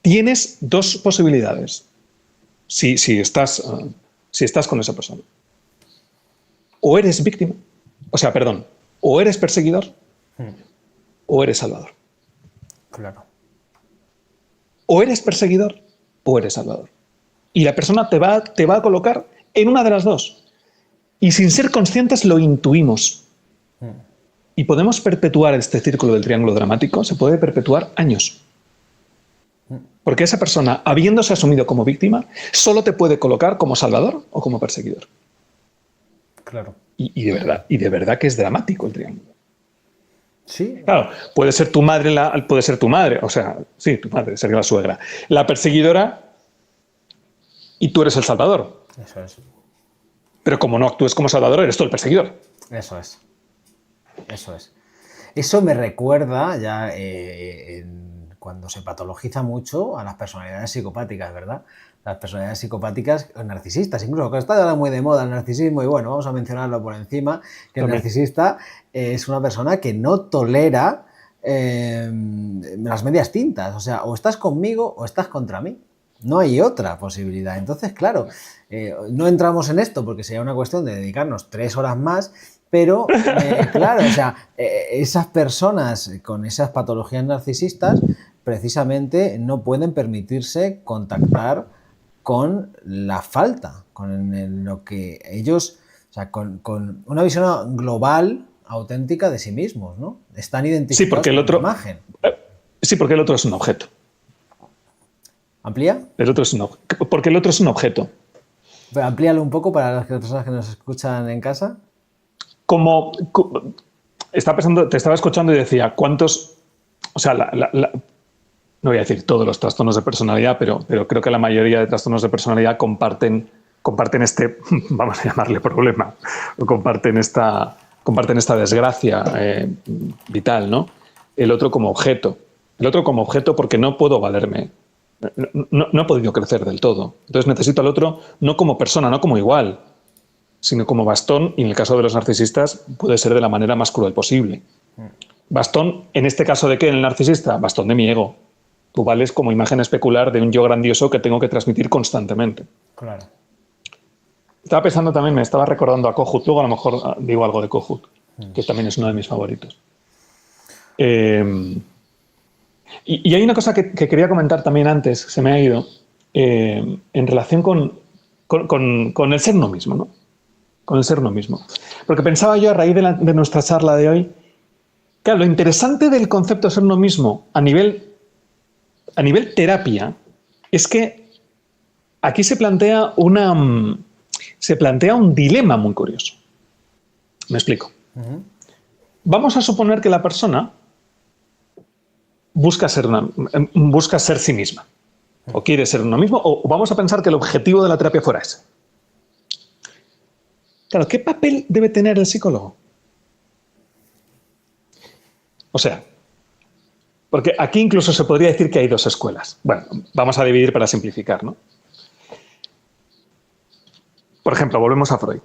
tienes dos posibilidades si estás con esa persona. O eres víctima, o eres perseguidor, o eres salvador. Claro. O eres perseguidor, o eres salvador. Y la persona te va a colocar en una de las dos. Y sin ser conscientes lo intuimos. Y podemos perpetuar este círculo del triángulo dramático, se puede perpetuar años. Porque esa persona, habiéndose asumido como víctima, solo te puede colocar como salvador o como perseguidor. Claro. Y de verdad que es dramático el triángulo. Sí. Claro, puede ser tu madre, o sea, sí, tu madre sería la suegra, la perseguidora y tú eres el salvador. Eso es. Pero como no actúes como salvador, eres tú el perseguidor. Eso es. Eso es. Eso me recuerda ya cuando se patologiza mucho a las personalidades psicopáticas, ¿verdad? Las personalidades psicopáticas narcisistas, incluso que está ahora muy de moda el narcisismo y bueno, vamos a mencionarlo por encima, que el narcisista es una persona que no tolera las medias tintas, o sea, o estás conmigo o estás contra mí. No hay otra posibilidad. Entonces, claro, no entramos en esto porque sería una cuestión de dedicarnos 3 horas más, pero claro, o sea, esas personas con esas patologías narcisistas precisamente no pueden permitirse contactar con la falta, con lo que ellos, o sea, con una visión global, auténtica de sí mismos, ¿no? Están identificados con la imagen. Sí, porque el otro es un objeto. ¿Amplía? Porque el otro es un objeto. Pero amplíalo un poco para las personas que nos escuchan en casa. Estaba pensando, te estaba escuchando y decía, ¿cuántos? O sea, no voy a decir todos los trastornos de personalidad, pero creo que la mayoría de trastornos de personalidad comparten este, vamos a llamarle problema, o comparten esta desgracia vital, ¿no? El otro como objeto. El otro como objeto porque no puedo valerme. No he podido crecer del todo. Entonces necesito al otro no como persona, no como igual, sino como bastón, y en el caso de los narcisistas puede ser de la manera más cruel posible. Bastón, en este caso de qué, en el narcisista, bastón de mi ego. Tú vales como imagen especular de un yo grandioso que tengo que transmitir constantemente. Claro. Estaba pensando también, me estaba recordando a Kohut, luego a lo mejor digo algo de Kohut, que también es uno de mis favoritos. Y hay una cosa que quería comentar también antes, se me ha ido, en relación con el ser uno mismo, ¿no? Con el ser uno mismo. Porque pensaba yo a raíz de nuestra charla de hoy, claro, lo interesante del concepto de ser uno mismo a nivel terapia es que aquí se plantea un dilema muy curioso. Me explico. Vamos a suponer que la persona busca ser sí misma, o quiere ser uno mismo, o vamos a pensar que el objetivo de la terapia fuera ese. Claro, ¿qué papel debe tener el psicólogo? O sea, porque aquí incluso se podría decir que hay 2 escuelas. Bueno, vamos a dividir para simplificar, ¿no? Por ejemplo, volvemos a Freud.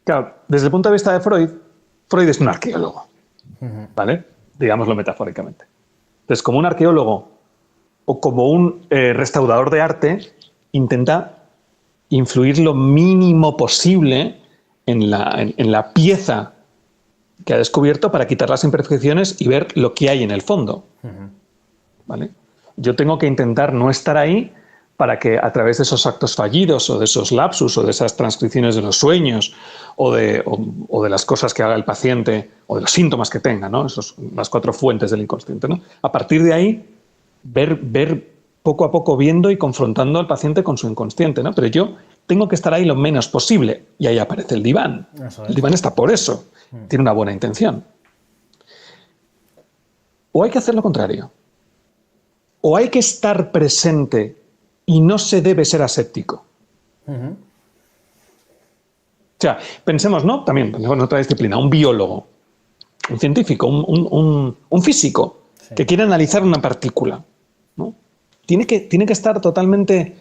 Claro, desde el punto de vista de Freud es un arqueólogo, ¿vale? Digámoslo metafóricamente. Entonces, como un arqueólogo o como un restaurador de arte, intenta influir lo mínimo posible en la pieza que ha descubierto para quitar las imperfecciones y ver lo que hay en el fondo. ¿Vale? Yo tengo que intentar no estar ahí para que a través de esos actos fallidos o de esos lapsus o de esas transcripciones de los sueños o de las cosas que haga el paciente o de los síntomas que tenga, ¿no? Las 4 fuentes del inconsciente, ¿no? A partir de ahí, ver poco a poco viendo y confrontando al paciente con su inconsciente, ¿no? Pero yo tengo que estar ahí lo menos posible. Y ahí aparece el diván. El diván está por eso. Tiene una buena intención. O hay que hacer lo contrario. O hay que estar presente y no se debe ser aséptico. O sea, pensemos, ¿no? También en otra disciplina, un biólogo, un científico, un físico que quiere analizar una partícula, ¿no? Tiene que estar totalmente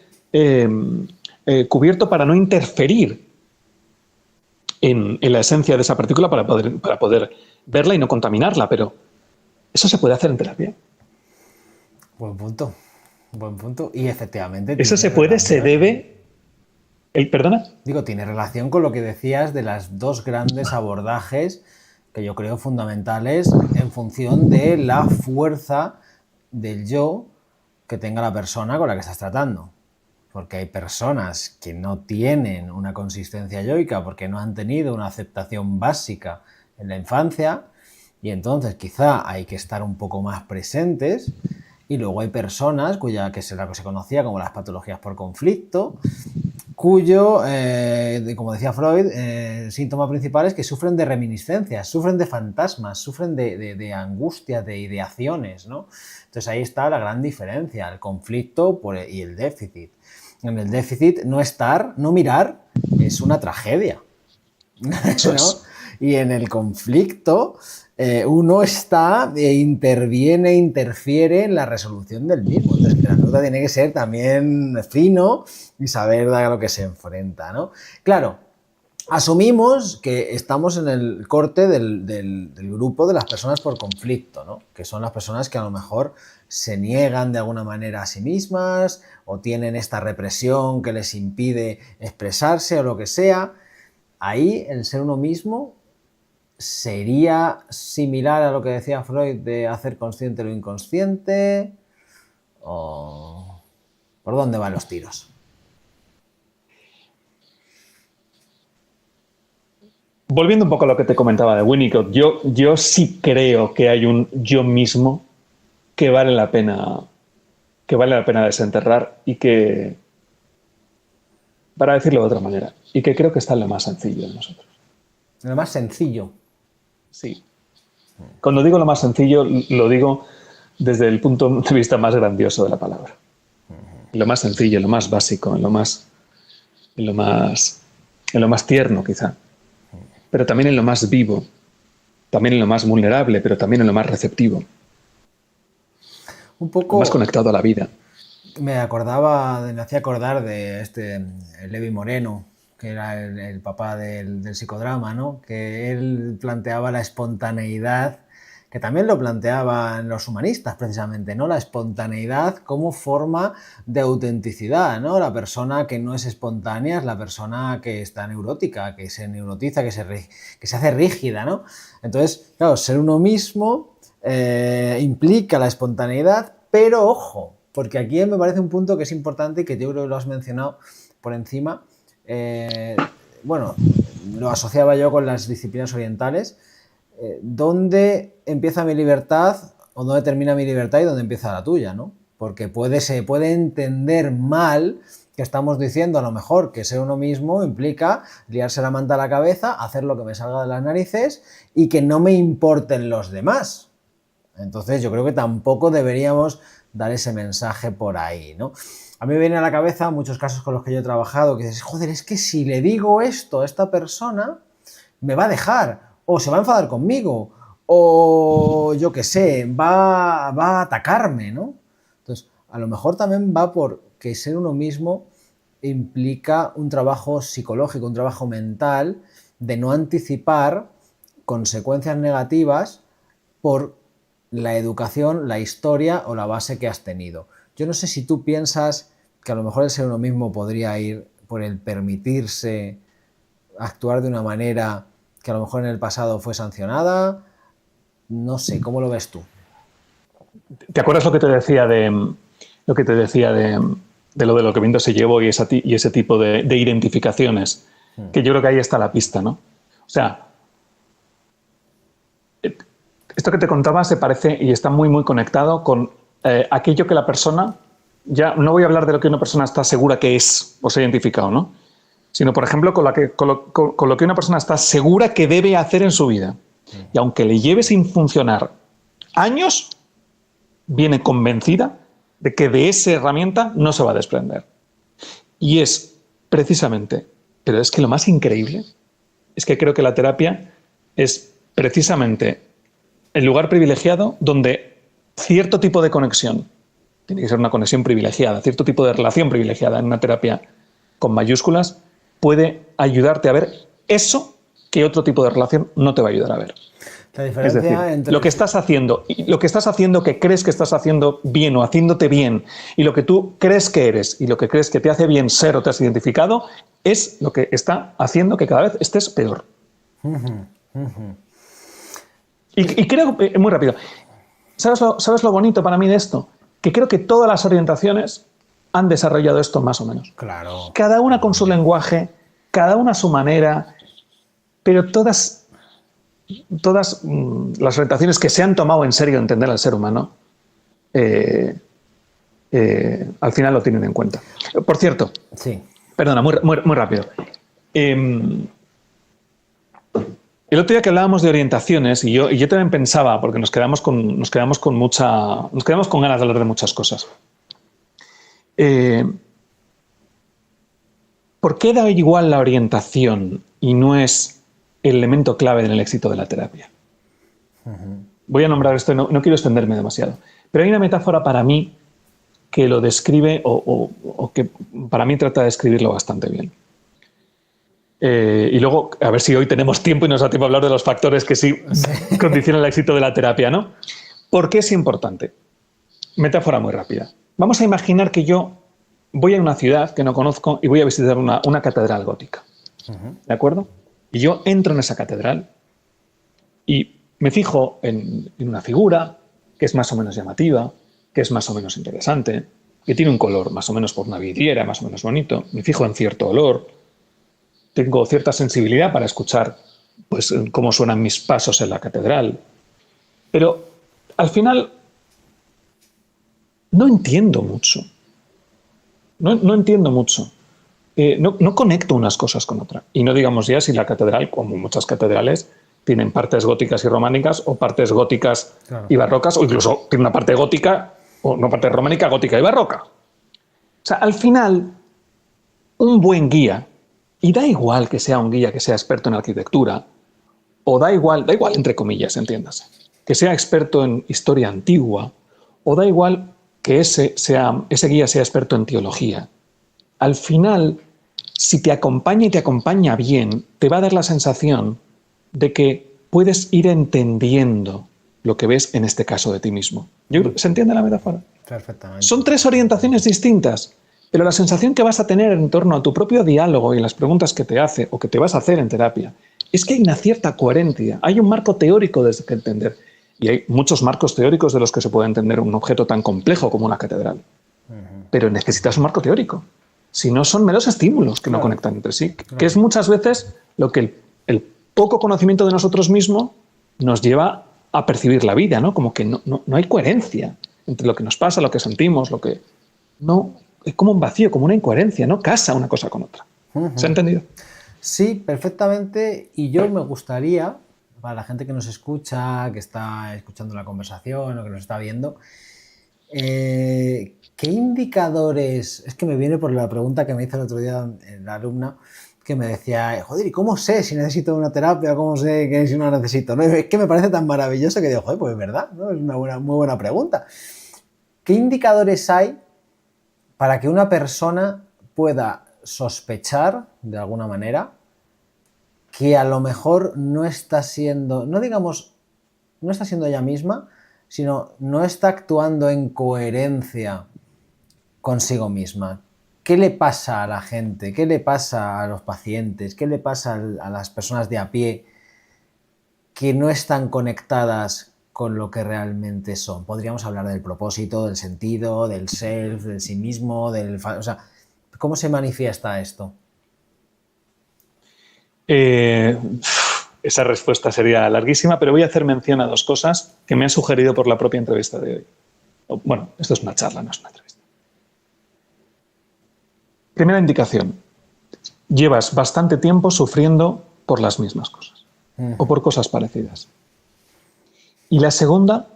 cubierto para no interferir en la esencia de esa partícula para poder verla y no contaminarla, pero eso se puede hacer en terapia. Buen punto. Y efectivamente... Eso se puede, se debe... ¿Perdona? Digo, tiene relación con lo que decías de las 2 grandes abordajes que yo creo fundamentales en función de la fuerza del yo que tenga la persona con la que estás tratando. Porque hay personas que no tienen una consistencia yoica porque no han tenido una aceptación básica en la infancia y entonces quizá hay que estar un poco más presentes Y luego hay personas que es la que se conocía como las patologías por conflicto, cuyo, como decía Freud, síntoma principal es que sufren de reminiscencias, sufren de fantasmas, sufren de angustias, de ideaciones, ¿no? Entonces ahí está la gran diferencia, el conflicto y el déficit. En el déficit no mirar es una tragedia, Eso ¿no? es. Y en el conflicto uno está interfiere en la resolución del mismo. Entonces, el terapeuta tiene que ser también fino y saber a lo que se enfrenta, ¿no? Claro, asumimos que estamos en el corte del grupo de las personas por conflicto, ¿no? Que son las personas que a lo mejor se niegan de alguna manera a sí mismas o tienen esta represión que les impide expresarse o lo que sea. Ahí el ser uno mismo sería similar a lo que decía Freud de hacer consciente lo inconsciente, o ¿por dónde van los tiros? Volviendo un poco a lo que te comentaba de Winnicott, yo sí creo que hay un yo mismo que vale la pena desenterrar y que, para decirlo de otra manera, y que creo que está en lo más sencillo de nosotros. Lo más sencillo. Sí. Cuando digo lo más sencillo, lo digo desde el punto de vista más grandioso de la palabra. Lo más sencillo, lo más básico, en lo más tierno, quizá. Pero también en lo más vivo, también en lo más vulnerable, pero también en lo más receptivo. Un poco Lo más conectado a la vida. me hacía acordar de Levi Moreno, que era el papá del psicodrama, ¿no? Que él planteaba la espontaneidad, que también lo planteaban los humanistas precisamente, ¿no? La espontaneidad como forma de autenticidad, ¿no? La persona que no es espontánea es la persona que está neurótica, que se neurotiza, que se hace rígida, ¿no? Entonces, claro, ser uno mismo implica la espontaneidad, pero ojo, porque aquí me parece un punto que es importante y que yo creo que lo has mencionado por encima. Bueno, lo asociaba yo con las disciplinas orientales, ¿dónde empieza mi libertad o dónde termina mi libertad y dónde empieza la tuya, ¿no? Porque se puede entender mal que estamos diciendo a lo mejor que ser uno mismo implica liarse la manta a la cabeza, hacer lo que me salga de las narices y que no me importen los demás. Entonces yo creo que tampoco deberíamos dar ese mensaje por ahí, ¿no? A mí me viene a la cabeza muchos casos con los que yo he trabajado que dices, joder, es que si le digo esto a esta persona, me va a dejar, o se va a enfadar conmigo, o yo qué sé, va a atacarme, ¿no? Entonces, a lo mejor también va porque ser uno mismo implica un trabajo psicológico, un trabajo mental de no anticipar consecuencias negativas por la educación, la historia o la base que has tenido. Yo no sé si tú piensas que a lo mejor el ser uno mismo podría ir por el permitirse actuar de una manera que a lo mejor en el pasado fue sancionada. No sé, ¿cómo lo ves tú? ¿Te acuerdas lo que te decía de lo que viento se llevó y ese tipo de identificaciones? Que yo creo que ahí está la pista, ¿no? O sea, esto que te contaba se parece y está muy, muy conectado con aquello que la persona, ya no voy a hablar de lo que una persona está segura que es o se ha identificado, ¿no? Sino, por ejemplo, con lo que una persona está segura que debe hacer en su vida. Y aunque le lleve sin funcionar años, viene convencida de que de esa herramienta no se va a desprender. Y es precisamente, pero es que lo más increíble es que creo que la terapia es precisamente el lugar privilegiado donde cierto tipo de conexión, tiene que ser una conexión privilegiada, cierto tipo de relación privilegiada en una terapia con mayúsculas, puede ayudarte a ver eso que otro tipo de relación no te va a ayudar a ver. La diferencia es decir, entre lo que estás haciendo, que crees que estás haciendo bien o haciéndote bien, y lo que tú crees que eres y lo que crees que te hace bien ser o te has identificado, es lo que está haciendo que cada vez estés peor. Y creo, muy rápido, ¿sabes lo bonito para mí de esto? Que creo que todas las orientaciones han desarrollado esto más o menos. Claro. Cada una con su lenguaje, cada una a su manera, pero todas las orientaciones que se han tomado en serio entender al ser humano al final lo tienen en cuenta. Por cierto, Sí. perdona, muy rápido. El otro día que hablábamos de orientaciones, y yo también pensaba, porque nos quedamos con ganas de hablar de muchas cosas. ¿Por qué da igual la orientación y no es el elemento clave en el éxito de la terapia? Voy a nombrar esto, no quiero extenderme demasiado, pero hay una metáfora para mí que lo describe o que para mí trata de describirlo bastante bien. Y luego, a ver si hoy tenemos tiempo y nos da tiempo a hablar de los factores que sí condicionan el éxito de la terapia, ¿no? ¿Por qué es importante? Metáfora muy rápida. Vamos a imaginar que yo voy a una ciudad que no conozco y voy a visitar una catedral gótica. ¿De acuerdo? Y yo entro en esa catedral y me fijo en una figura que es más o menos llamativa, que es más o menos interesante, que tiene un color más o menos por una vidriera, más o menos bonito. Me fijo en cierto olor. Tengo cierta sensibilidad para escuchar pues, cómo suenan mis pasos en la catedral. Pero al final no entiendo mucho. No entiendo mucho. No conecto unas cosas con otras. Y no digamos ya si la catedral, como muchas catedrales, tienen partes góticas y románicas o partes góticas y barrocas, o incluso tiene una parte gótica o una parte románica, gótica y barroca. O sea, al final, un buen guía, y da igual que sea un guía que sea experto en arquitectura, o da igual entre comillas, entiéndase, que sea experto en historia antigua, o da igual que ese guía sea experto en teología. Al final, si te acompaña y te acompaña bien, te va a dar la sensación de que puedes ir entendiendo lo que ves en este caso de ti mismo. ¿Se entiende la metáfora? Perfectamente. Son tres orientaciones distintas, pero la sensación que vas a tener en torno a tu propio diálogo y las preguntas que te hace o que te vas a hacer en terapia es que hay una cierta coherencia, hay un marco teórico desde que entender. Y hay muchos marcos teóricos de los que se puede entender un objeto tan complejo como una catedral. Pero necesitas un marco teórico. Si no, son meros estímulos que no conectan entre sí. Que es muchas veces lo que el poco conocimiento de nosotros mismos nos lleva a percibir la vida, ¿no? Como que no hay coherencia entre lo que nos pasa, lo que sentimos, lo que... No, es como un vacío, como una incoherencia, no casa una cosa con otra. ¿Se ha entendido? Sí, perfectamente. Y yo me gustaría, para la gente que nos escucha, que está escuchando la conversación o que nos está viendo, ¿qué indicadores? Es que me viene por la pregunta que me hizo el otro día la alumna, que me decía, joder, ¿y cómo sé si necesito una terapia? ¿Cómo sé que si no la necesito? ¿No? Es que me parece tan maravilloso que digo, joder, pues es verdad, ¿no? Es una muy buena pregunta. ¿Qué indicadores hay para que una persona pueda sospechar, de alguna manera, que a lo mejor no está siendo, no digamos, no está siendo ella misma, sino no está actuando en coherencia consigo misma? ¿Qué le pasa a la gente? ¿Qué le pasa a los pacientes? ¿Qué le pasa a las personas de a pie que no están conectadas con lo que realmente son? Podríamos hablar del propósito, del sentido, del self, del sí mismo, o sea, ¿cómo se manifiesta esto? Esa respuesta sería larguísima, pero voy a hacer mención a dos cosas que me han sugerido por la propia entrevista de hoy. Bueno, esto es una charla, no es una entrevista. Primera indicación. Llevas bastante tiempo sufriendo por las mismas cosas o por cosas parecidas. Y la segunda,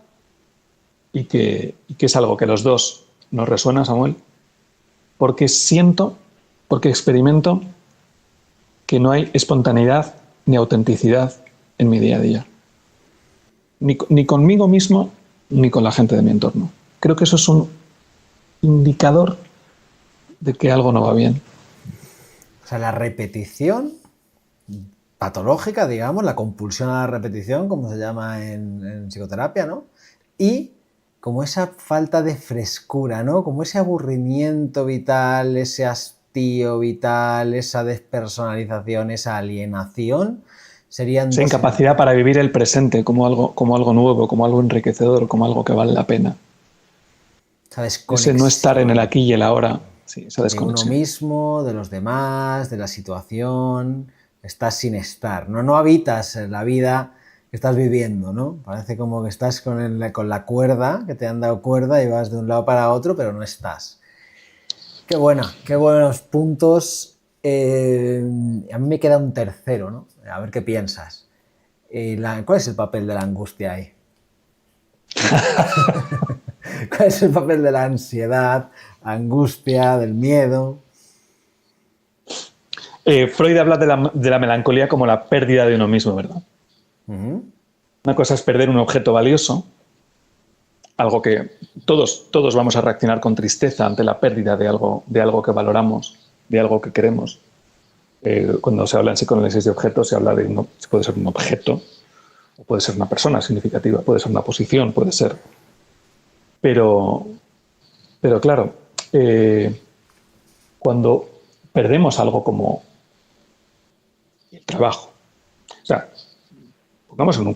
y que es algo que los dos nos resuena, Samuel, porque experimento que no hay espontaneidad ni autenticidad en mi día a día. Ni conmigo mismo, ni con la gente de mi entorno. Creo que eso es un indicador de que algo no va bien. O sea, la repetición patológica, digamos, la compulsión a la repetición, como se llama en psicoterapia, ¿no? Y como esa falta de frescura, ¿no? Como ese aburrimiento vital, ese hastío vital, esa despersonalización, esa alienación, serían... Esa incapacidad para vivir el presente como algo nuevo, como algo enriquecedor, como algo que vale la pena. Ese no estar en el aquí y el ahora. Sí, esa desconexión. De uno mismo, de los demás, de la situación, estás sin estar. No habitas la vida estás viviendo, ¿no? Parece como que estás con la cuerda, que te han dado cuerda y vas de un lado para otro, pero no estás. Qué buena, qué buenos puntos. A mí me queda un tercero, ¿no? A ver qué piensas. ¿Cuál es el papel de la angustia ahí? ¿Cuál es el papel de la ansiedad, angustia, del miedo? Freud habla de la melancolía como la pérdida de uno mismo, ¿verdad? Una cosa es perder un objeto valioso, algo que todos vamos a reaccionar con tristeza ante la pérdida de algo que valoramos, de algo que queremos. Cuando se habla en psicoanálisis de objetos, se habla de puede ser un objeto, o puede ser una persona significativa, puede ser una posición, puede ser. Pero claro, cuando perdemos algo como el trabajo, o sea, pongamos en un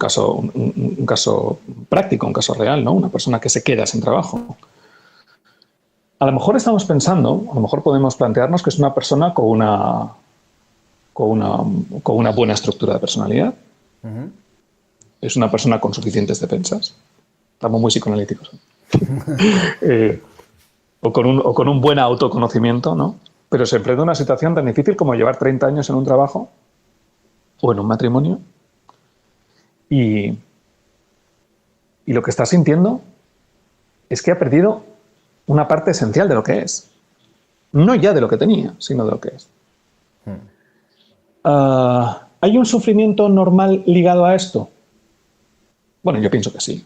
caso práctico, un caso real, ¿no? Una persona que se queda sin trabajo. A lo mejor estamos pensando, a lo mejor podemos plantearnos que es una persona con una buena estructura de personalidad. Es una persona con suficientes defensas. Estamos muy psicoanalíticos. O con un buen autoconocimiento, ¿no? Pero se enfrenta a una situación tan difícil como llevar 30 años en un trabajo o en un matrimonio y lo que está sintiendo es que ha perdido una parte esencial de lo que es. No ya de lo que tenía, sino de lo que es. ¿Hay un sufrimiento normal ligado a esto? Bueno, yo pienso que sí.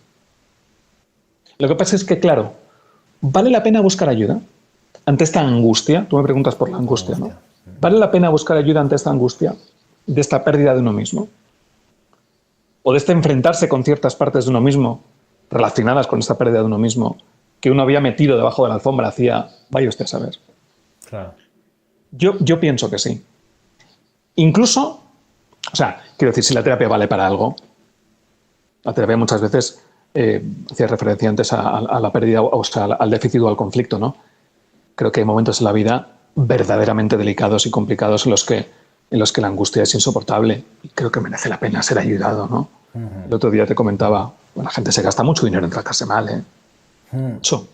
Lo que pasa es que, claro, ¿vale la pena buscar ayuda ante esta angustia? Tú me preguntas por la angustia, ¿no? ¿Vale la pena buscar ayuda ante esta angustia, de esta pérdida de uno mismo? O de este enfrentarse con ciertas partes de uno mismo relacionadas con esta pérdida de uno mismo que uno había metido debajo de la alfombra hacía, vaya usted a saber. Claro. Yo pienso que sí. Incluso, o sea, quiero decir, si la terapia vale para algo, la terapia muchas veces hacía referencia antes a la pérdida, o sea, al déficit o al conflicto, ¿no? Creo que hay momentos en la vida verdaderamente delicados y complicados en los que la angustia es insoportable y creo que merece la pena ser ayudado, ¿no? El otro día te comentaba, bueno, la gente se gasta mucho dinero en tratarse mal, ¿eh? Mucho.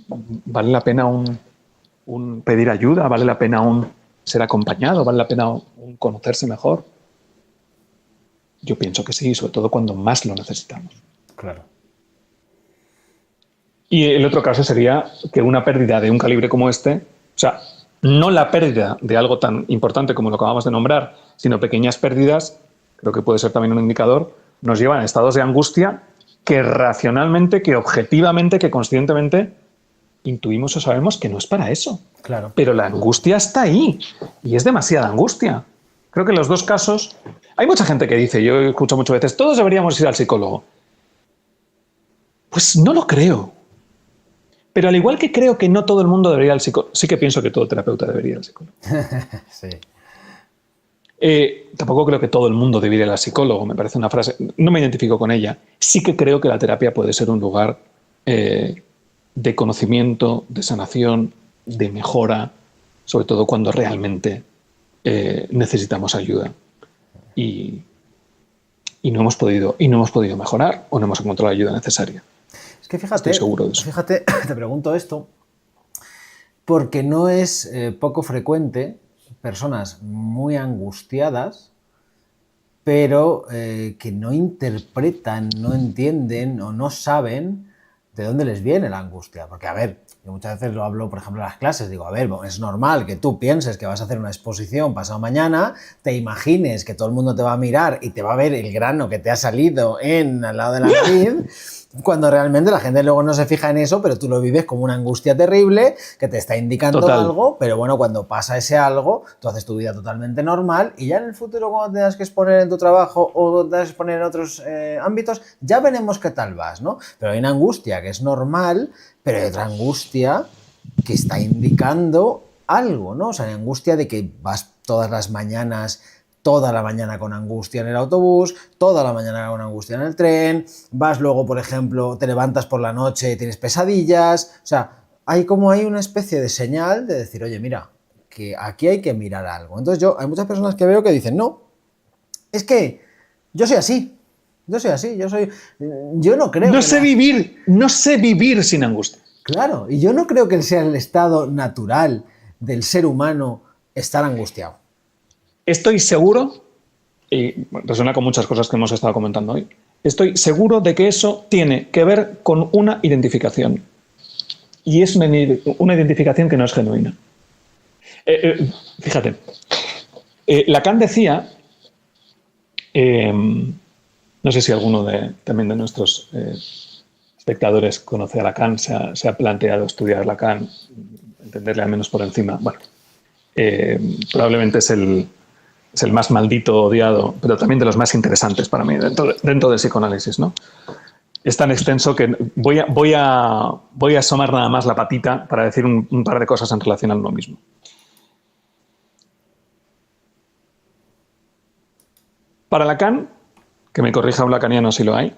¿Vale la pena un pedir ayuda? ¿Vale la pena un ser acompañado? ¿Vale la pena un conocerse mejor? Yo pienso que sí, sobre todo cuando más lo necesitamos. Claro. Y el otro caso sería que una pérdida de un calibre como este, o sea, no la pérdida de algo tan importante como lo que acabamos de nombrar, sino pequeñas pérdidas, creo que puede ser también un indicador, nos llevan a estados de angustia que racionalmente, que objetivamente, que conscientemente intuimos o sabemos que no es para eso. Claro. Pero la angustia está ahí y es demasiada angustia. Creo que en los dos casos... Hay mucha gente que dice, yo escucho muchas veces, todos deberíamos ir al psicólogo. Pues no lo creo. Pero al igual que creo que no todo el mundo debería ir al psicólogo, sí que pienso que todo terapeuta debería ir al psicólogo. Sí. Tampoco creo que todo el mundo debería ir al psicólogo, me parece una frase, no me identifico con ella. Sí que creo que la terapia puede ser un lugar de conocimiento, de sanación, de mejora, sobre todo cuando realmente necesitamos ayuda. Y no hemos podido mejorar o no hemos encontrado la ayuda necesaria. Es que fíjate, estoy seguro de eso. Fíjate, te pregunto esto, porque no es poco frecuente personas muy angustiadas, pero que no interpretan, no entienden o no saben de dónde les viene la angustia. Porque, a ver, yo muchas veces lo hablo, por ejemplo, en las clases, digo, a ver, es normal que tú pienses que vas a hacer una exposición pasado mañana, te imagines que todo el mundo te va a mirar y te va a ver el grano que te ha salido al lado de la nariz, cuando realmente la gente luego no se fija en eso, pero tú lo vives como una angustia terrible que te está indicando Total. algo, pero bueno, cuando pasa ese algo, tú haces tu vida totalmente normal y ya en el futuro cuando tengas que exponer en tu trabajo o tengas que exponer en otros ámbitos, ya veremos qué tal vas, ¿no? Pero hay una angustia que es normal, pero hay otra angustia que está indicando algo, ¿no? O sea, hay angustia de que vas todas las mañanas, toda la mañana con angustia en el autobús, toda la mañana con angustia en el tren, vas luego, por ejemplo, te levantas por la noche y tienes pesadillas, o sea, hay una especie de señal de decir, oye, mira, que aquí hay que mirar algo. Entonces hay muchas personas que veo que dicen, no, es que yo soy así, Yo soy así, yo no creo No que sé vivir, no sé vivir sin angustia. Claro, y yo no creo que sea el estado natural del ser humano estar angustiado. Estoy seguro, y resuena con muchas cosas que hemos estado comentando hoy, estoy seguro de que eso tiene que ver con una identificación. Y es una identificación que no es genuina. Fíjate, Lacan decía, no sé si alguno también de nuestros espectadores conoce a Lacan, se ha planteado estudiar Lacan, entenderle al menos por encima. Bueno, probablemente es el más maldito, odiado, pero también de los más interesantes para mí dentro del psicoanálisis, ¿no? Es tan extenso que voy a asomar nada más la patita para decir un par de cosas en relación a lo mismo. Para Lacan, que me corrija un lacaniano si lo hay,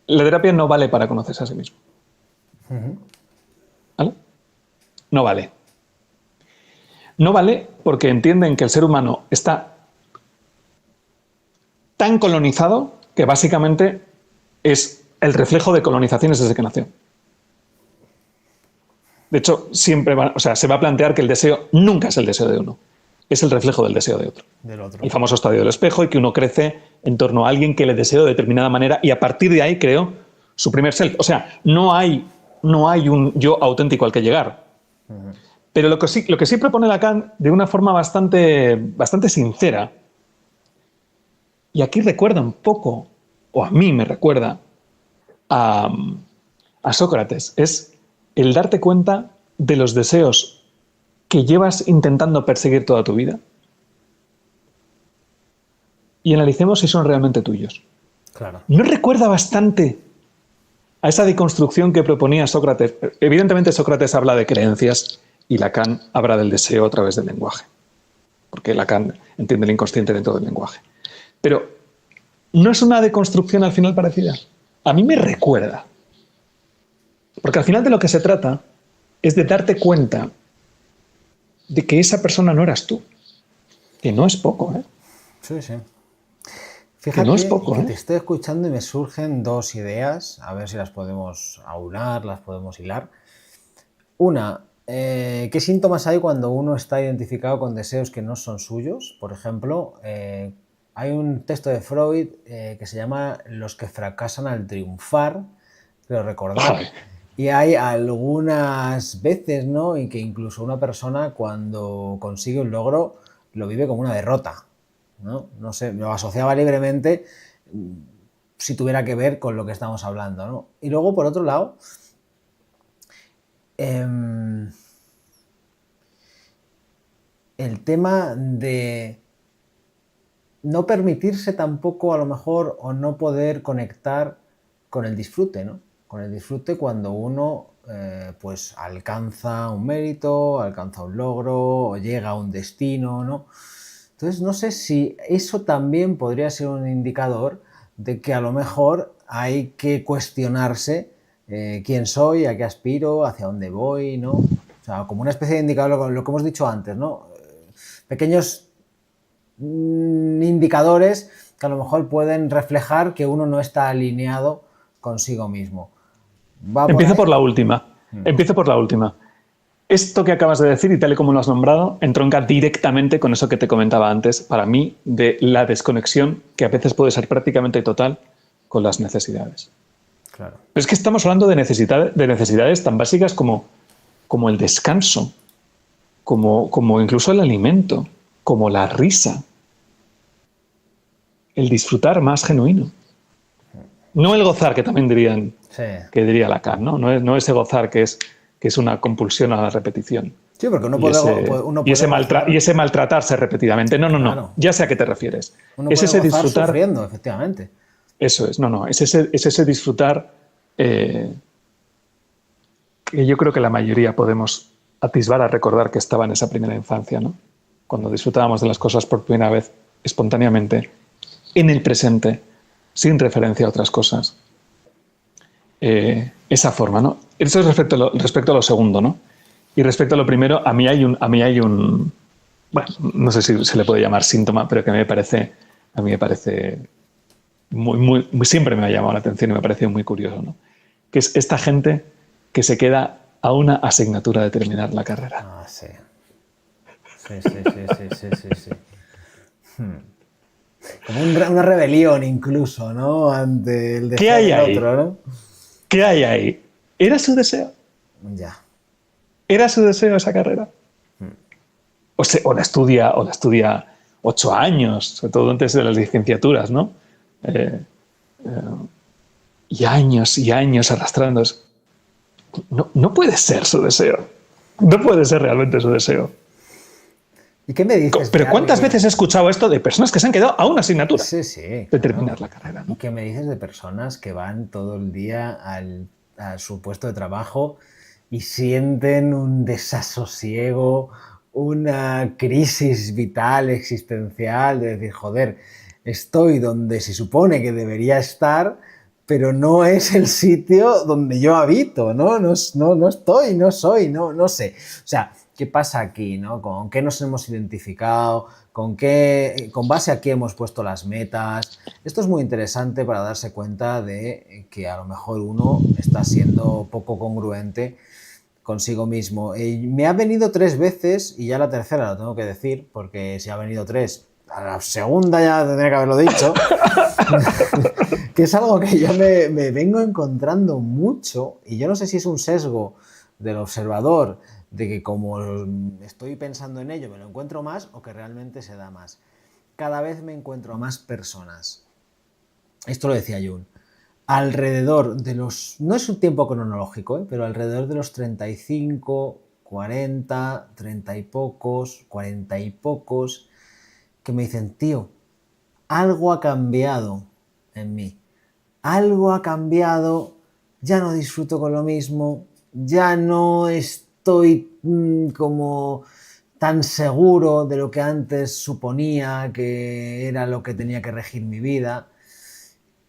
la terapia no vale para conocerse a sí mismo. ¿Vale? No vale. No vale porque entienden que el ser humano está tan colonizado que básicamente es el reflejo de colonizaciones desde que nació. De hecho, siempre se va a plantear que el deseo nunca es el deseo de uno, es el reflejo del deseo de otro. Del otro. El famoso estadio del espejo, y que uno crece en torno a alguien que le deseo de determinada manera y a partir de ahí creó su primer self. O sea, no hay un yo auténtico al que llegar. Pero lo que sí propone Lacan de una forma bastante sincera, y aquí recuerda un poco, o a mí me recuerda, a Sócrates, es el darte cuenta de los deseos que llevas intentando perseguir toda tu vida y analicemos si son realmente tuyos. Claro. ¿No recuerda bastante a esa deconstrucción que proponía Sócrates? Evidentemente Sócrates habla de creencias y Lacan habla del deseo a través del lenguaje, porque Lacan entiende el inconsciente dentro del lenguaje. Pero ¿no es una deconstrucción al final parecida? A mí me recuerda. Porque al final de lo que se trata es de darte cuenta de que esa persona no eras tú. Que no es poco, ¿eh? Sí, sí. Fíjate que, no es poco, que te estoy escuchando y me surgen dos ideas, a ver si las podemos aunar, las podemos hilar. Una, ¿qué síntomas hay cuando uno está identificado con deseos que no son suyos? Por ejemplo, hay un texto de Freud que se llama Los que fracasan al triunfar, creo recordar. Ay. Y hay algunas veces, ¿no?, en que incluso una persona cuando consigue un logro lo vive como una derrota, ¿no? No sé, lo asociaba libremente si tuviera que ver con lo que estamos hablando, ¿no? Y luego, por otro lado, el tema de no permitirse tampoco, a lo mejor, o no poder conectar con el disfrute, ¿no? Con el disfrute cuando uno pues alcanza un mérito, alcanza un logro o llega a un destino, ¿no? Entonces no sé si eso también podría ser un indicador de que a lo mejor hay que cuestionarse quién soy, a qué aspiro, hacia dónde voy, ¿no? O sea, como una especie de indicador, lo que hemos dicho antes, ¿no? Pequeños indicadores que a lo mejor pueden reflejar que uno no está alineado consigo mismo. Empiezo por la última. Empiezo por la última. Esto que acabas de decir, y tal y como lo has nombrado, entronca directamente con eso que te comentaba antes, para mí, de la desconexión, que a veces puede ser prácticamente total, con las necesidades. Claro. Pero es que estamos hablando de necesidades tan básicas como el descanso, como incluso el alimento, como la risa, el disfrutar más genuino. No el gozar, que también que diría Lacan, ¿no? No ese gozar que es una compulsión a la repetición. Sí, porque uno puede ese maltratarse repetidamente. No. Claro. Ya sé a qué te refieres. Uno es ese disfrutar sufriendo, efectivamente. Eso es, es ese disfrutar que yo creo que la mayoría podemos atisbar a recordar que estaba en esa primera infancia, ¿no? Cuando disfrutábamos de las cosas por primera vez, espontáneamente, en el presente, sin referencia a otras cosas. Esa forma, ¿no? Eso es respecto a lo segundo, ¿no? Y respecto a lo primero, a mí hay un bueno, no sé si se le puede llamar síntoma, pero que a mí me parece siempre me ha llamado la atención y me ha parecido muy curioso, ¿no? Que es esta gente que se queda a una asignatura de terminar la carrera. Ah, sí. Sí. Como una rebelión incluso, ¿no? Ante el deseo del otro, ¿no? ¿Qué hay ahí? ¿Era su deseo? Ya. ¿Era su deseo esa carrera? O la estudia 8 años, sobre todo antes de las licenciaturas, ¿no? Y años arrastrándose. No puede ser su deseo. No puede ser realmente su deseo. ¿Y qué me dices? Pero ¿cuántas veces he escuchado esto de personas que se han quedado a una asignatura de terminar la carrera, ¿no? ¿Y qué me dices de personas que van todo el día a su puesto de trabajo y sienten un desasosiego, una crisis vital, existencial, de decir, joder, estoy donde se supone que debería estar, pero no es el sitio donde yo habito, ¿no? No estoy, no soy, no sé. O sea, ¿qué pasa aquí, no? ¿Con qué nos hemos identificado? ¿Con base a qué hemos puesto las metas? Esto es muy interesante para darse cuenta de que a lo mejor uno está siendo poco congruente consigo mismo. Me ha venido 3 veces, y ya la tercera lo tengo que decir, porque si ha venido 3, a la segunda ya tendría que haberlo dicho, que es algo que yo me vengo encontrando mucho, y yo no sé si es un sesgo del observador, de que como estoy pensando en ello me lo encuentro más, o que realmente se da más. Cada vez me encuentro a más personas, esto lo decía Jung, alrededor de los, no es un tiempo cronológico, pero alrededor de los 35, 40, 30 y pocos, 40 y pocos, que me dicen, tío, algo ha cambiado en mí, algo ha cambiado, ya no disfruto con lo mismo, ya no estoy como tan seguro de lo que antes suponía que era lo que tenía que regir mi vida.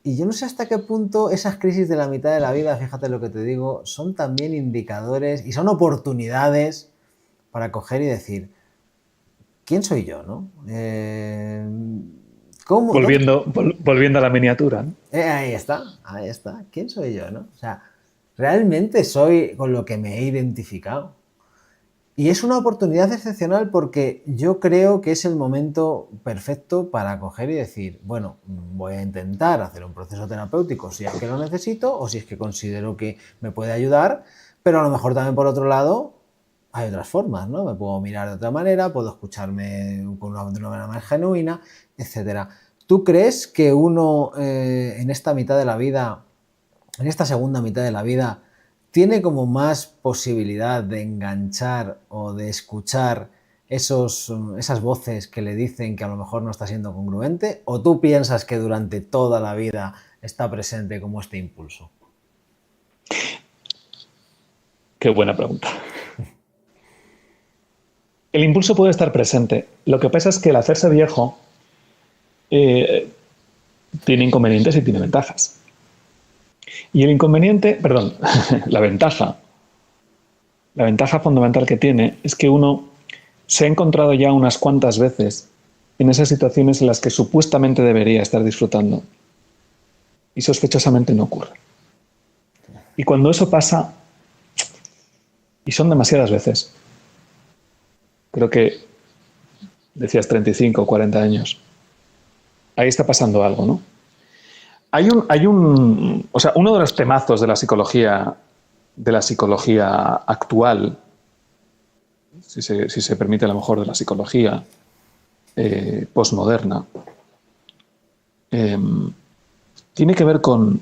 Y yo no sé hasta qué punto esas crisis de la mitad de la vida, fíjate lo que te digo, son también indicadores y son oportunidades para coger y decir, ¿quién soy yo, no? ¿Cómo? Volviendo a la miniatura, ¿no? Ahí está. ¿Quién soy yo, no? O sea, realmente soy con lo que me he identificado. Y es una oportunidad excepcional porque yo creo que es el momento perfecto para coger y decir, bueno, voy a intentar hacer un proceso terapéutico si es que lo necesito o si es que considero que me puede ayudar, pero a lo mejor también por otro lado hay otras formas, ¿no? Me puedo mirar de otra manera, puedo escucharme de una manera más genuina, etcétera. ¿Tú crees que uno en esta mitad de la vida, en esta segunda mitad de la vida, tiene como más posibilidad de enganchar o de escuchar esas voces que le dicen que a lo mejor no está siendo congruente? ¿O tú piensas que durante toda la vida está presente como este impulso? Qué buena pregunta. El impulso puede estar presente. Lo que pasa es que el hacerse viejo tiene inconvenientes y tiene ventajas. Y el inconveniente, perdón, la ventaja fundamental que tiene es que uno se ha encontrado ya unas cuantas veces en esas situaciones en las que supuestamente debería estar disfrutando y sospechosamente no ocurre. Y cuando eso pasa, y son demasiadas veces, creo que decías 35 o 40 años, ahí está pasando algo, ¿no? O sea, uno de los temazos de la psicología actual, si se permite a lo mejor de la psicología postmoderna, tiene que ver con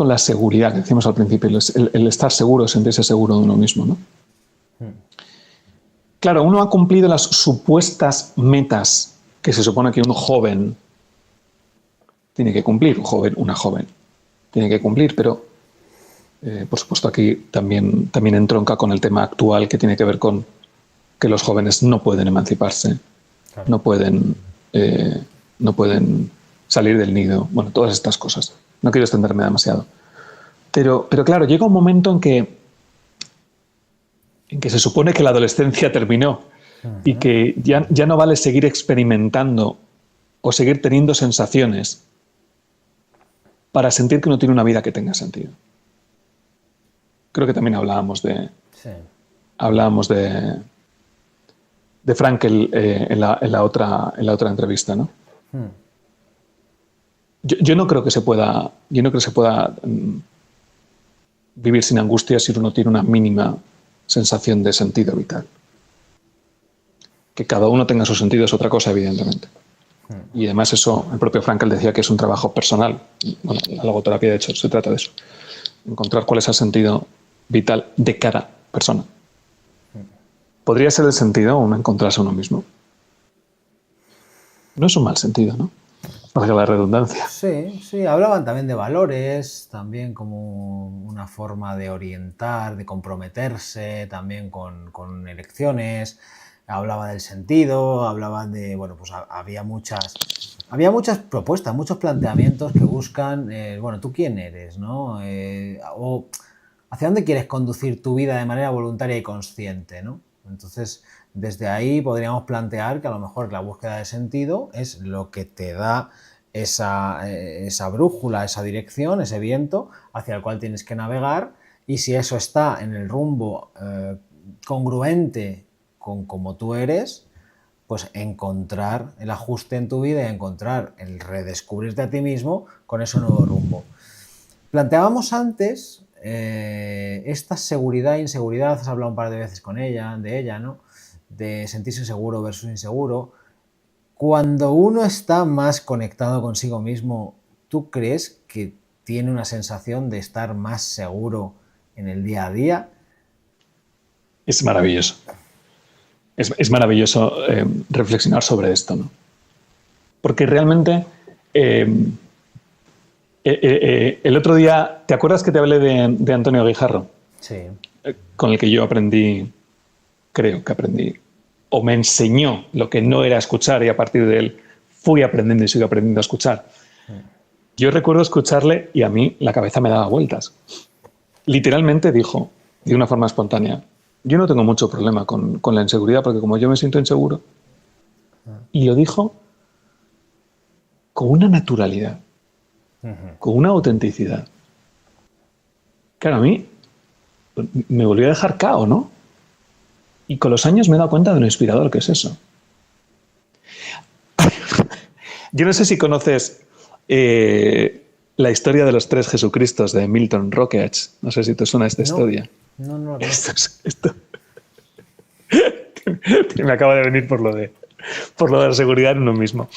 la seguridad que decíamos al principio, el estar seguro, sentirse seguro de uno mismo, ¿no? Claro, uno ha cumplido las supuestas metas que se supone que un joven tiene que cumplir, una joven tiene que cumplir, pero por supuesto aquí también entronca con el tema actual que tiene que ver con que los jóvenes no pueden emanciparse, claro. no pueden salir del nido, bueno, todas estas cosas. No quiero extenderme demasiado. Pero claro, llega un momento en que se supone que la adolescencia terminó y que ya no vale seguir experimentando o seguir teniendo sensaciones para sentir que uno tiene una vida que tenga sentido. Creo que también hablábamos de Frankl en la otra entrevista, ¿no? Yo no creo que se pueda vivir sin angustia si uno tiene una mínima sensación de sentido vital. Que cada uno tenga su sentido es otra cosa, evidentemente. Y además eso, el propio Frankl decía que es un trabajo personal. Bueno, la logoterapia, de hecho, se trata de eso. Encontrar cuál es el sentido vital de cada persona. ¿Podría ser el sentido uno encontrarse a uno mismo? No es un mal sentido, ¿no? Valga la redundancia. Sí, hablaban también de valores, también como una forma de orientar, de comprometerse, también con elecciones. Hablaba del sentido, hablaban de, bueno, pues había muchas propuestas, muchos planteamientos que buscan, bueno, ¿tú quién eres, no? O hacia dónde quieres conducir tu vida de manera voluntaria y consciente, ¿no? Entonces, desde ahí podríamos plantear que a lo mejor la búsqueda de sentido es lo que te da esa brújula, esa dirección, ese viento hacia el cual tienes que navegar, y si eso está en el rumbo congruente con como tú eres, pues encontrar el ajuste en tu vida y encontrar el redescubrirte a ti mismo con ese nuevo rumbo. Planteábamos antes esta seguridad e inseguridad, has hablado un par de veces de ella, ¿no? De sentirse seguro versus inseguro. Cuando uno está más conectado consigo mismo, ¿tú crees que tiene una sensación de estar más seguro en el día a día? Es maravilloso. Es maravilloso reflexionar sobre esto, ¿no? Porque realmente el otro día, ¿te acuerdas que te hablé de Antonio Guijarro? Sí. Con el que yo creo que aprendí, o me enseñó lo que no era escuchar, y a partir de él fui aprendiendo y sigo aprendiendo a escuchar. Yo recuerdo escucharle y a mí la cabeza me daba vueltas. Literalmente dijo, de una forma espontánea, yo no tengo mucho problema con la inseguridad, porque como yo me siento inseguro. Y lo dijo con una naturalidad, con una autenticidad. Claro, a mí me volvió a dejar cao, ¿no? Y con los años me he dado cuenta de lo inspirador que es eso. Yo no sé si conoces la historia de los tres Jesucristos de Milton Rockach. No sé si te suena esta historia. No. Esto me acaba de venir por lo de la seguridad en uno mismo.